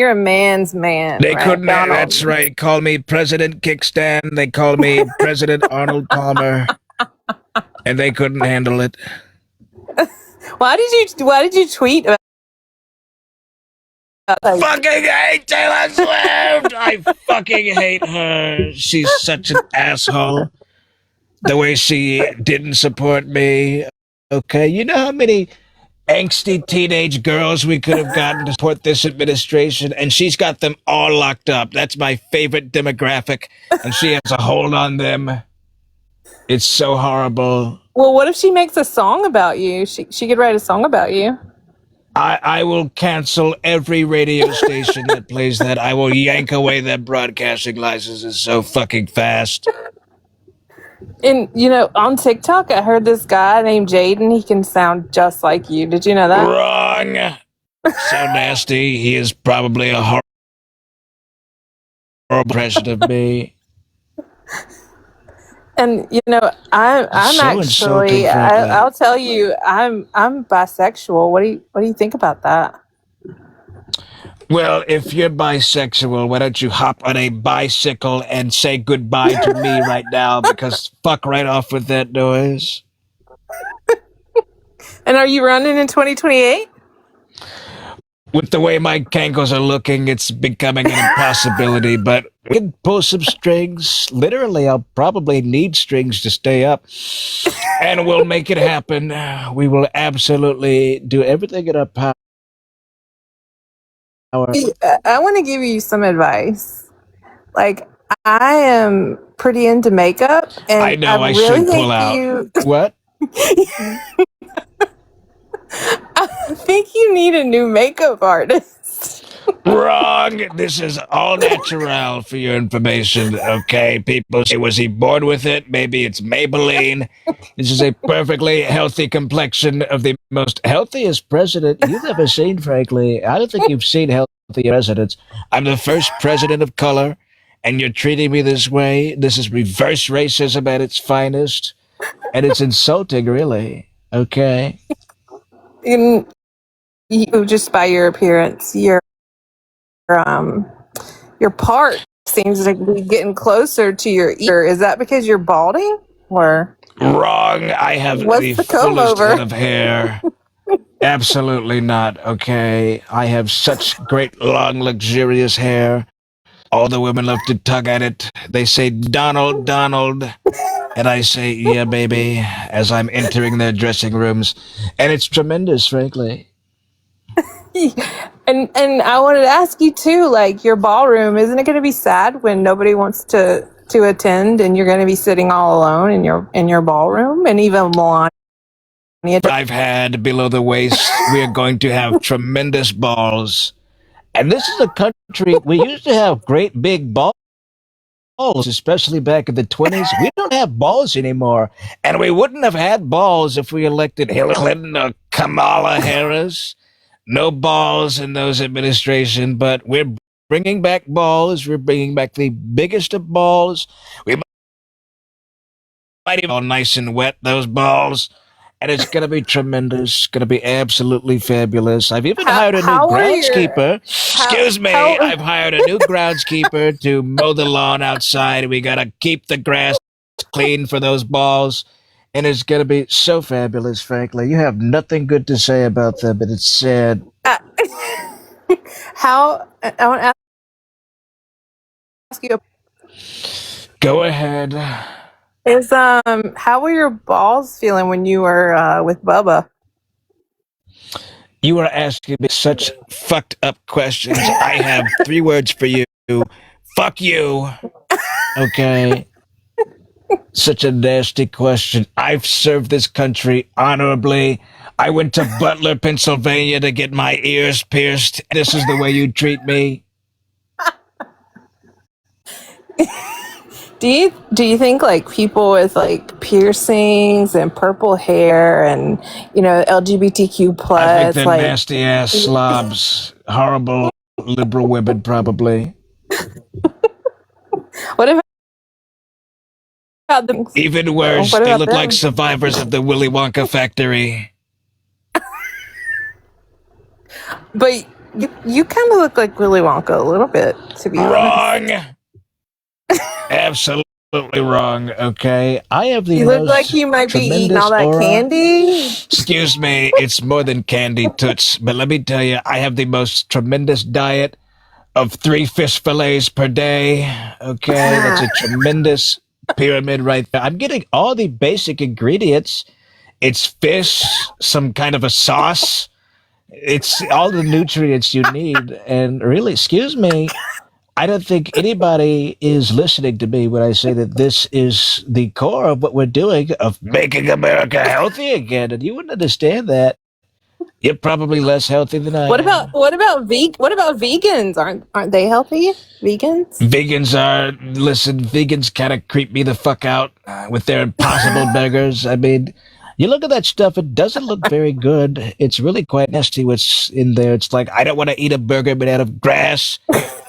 a man's man, They right, couldn't. Donald? That's right. Call me President Kickstand. They call me President Arnold Palmer, and they couldn't handle it. Why did you tweet about Fucking hate Taylor Swift. I fucking hate her. She's such an asshole. The way she didn't support me. Okay, you know how many angsty teenage girls we could have gotten to support this administration, and she's got them all locked up. That's my favorite demographic, and she has a hold on them. It's so horrible. Well, what if she makes a song about you? She could write a song about you. I will cancel every radio station that plays that. I will yank away their broadcasting licenses so fucking fast. And on TikTok, I heard this guy named Jayden. He can sound just like you. Did you know that? Wrong. So nasty. He is probably a horrible impression of me. And I'm So insulting, actually frankly. I'll tell you, I'm bisexual. What do you think about that? Well, if you're bisexual, why don't you hop on a bicycle and say goodbye to me right now? Because fuck right off with that noise. And are you running in 2028? With the way my cankles are looking, it's becoming an impossibility, but we can pull some strings. Literally, I'll probably need strings to stay up. And we'll make it happen. We will absolutely do everything in our power. I want to give you some advice. Like, I am pretty into makeup, and I know I really should think pull out. you. What? I think you need a new makeup artist. Wrong. This is all natural for your information, okay? People say, was he born with it? Maybe it's Maybelline. This is a perfectly healthy complexion of the most healthiest president you've ever seen, frankly. I don't think you've seen healthy presidents. I'm the first president of color, and you're treating me this way. This is reverse racism at its finest, and it's insulting, really, okay? You just by your appearance, your part seems to be getting closer to your ear. Is that because you're balding, or Wrong. I have what's the the comb fullest over? head of hair. Absolutely not, okay? I have such great, long, luxurious hair. All the women love to tug at it. They say, Donald, Donald. And I say, yeah, baby, as I'm entering their dressing rooms. And it's tremendous, frankly. And I wanted to ask you too, like your ballroom, isn't it going to be sad when nobody wants to attend, and you're going to be sitting all alone in your ballroom, and even Melania? I've had below the waist. We are going to have tremendous balls. And this is a country, we used to have great big balls, especially back in the 20s. We don't have balls anymore. And we wouldn't have had balls if we elected Hillary Clinton or Kamala Harris. No balls in those administration, but we're bringing back balls. We're bringing back the biggest of balls. We might even all nice and wet, those balls. And it's going to be tremendous. Going to be absolutely fabulous. I've even hired a new groundskeeper. Excuse me. I've hired a new groundskeeper to mow the lawn outside. We got to keep the grass clean for those balls. and it's gonna be so fabulous. Frankly, you have nothing good to say about them, but it's sad. How I want to ask you Go ahead. is how were your balls feeling when you were with Bubba? You are asking me such fucked up questions. I have 3 words for you. Fuck you. Okay. Such a nasty question. I've served this country honorably. I went to Butler, Pennsylvania to get my ears pierced. This is the way you treat me? Do you think like people with like piercings and purple hair and LGBTQ I think plus they're like nasty ass slobs. Horrible liberal women, probably. what about them? Even worse, What they about look like them? survivors of the Willy Wonka factory. But you kind of look like Willy Wonka a little bit, to be honest. Wrong. Absolutely wrong. Okay, I have the You look like most you might be eating tremendous all that aura. candy. Excuse me, it's more than candy, toots. But let me tell you, I have the most tremendous diet of 3 fish fillets per day. Okay, that's a tremendous pyramid right there. I'm getting all the basic ingredients. It's fish, some kind of a sauce. It's all the nutrients you need. And really, excuse me, I don't think anybody is listening to me when I say that this is the core of what we're doing of making America healthy again. And you wouldn't understand that. You're probably less healthy than I What am. about vegans? Aren't they healthy? Vegans? Vegans vegans kind of creep me the fuck out with their impossible burgers. I mean, you look at that stuff, it doesn't look very good. It's really quite nasty what's in there. It's like, I don't want to eat a burger made out of grass.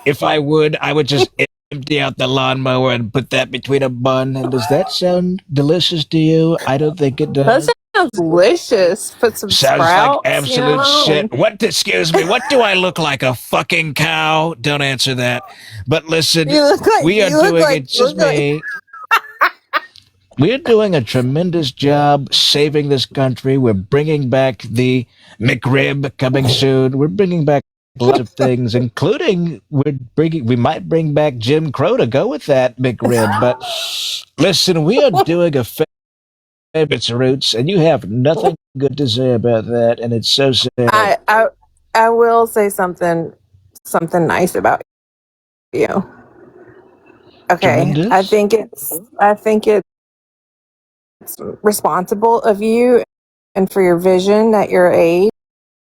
If I would just empty out the lawnmower and put that between a bun. And does that sound delicious to you? I don't think it does. That sounds delicious. Put some Sounds sprouts, like absolute shit. and Excuse me, what do I look like? A fucking cow? Don't answer that. But listen, we are doing we're doing a tremendous job saving this country. We're bringing back the McRib coming soon. We're bringing back a lot of things, including we might bring back Jim Crow to go with that McRib. But listen, we are doing a its roots, and you have nothing good to say about that, and it's so sad. I will say something nice about you. Okay, Tremendous. I think it's responsible of you and for your vision at your age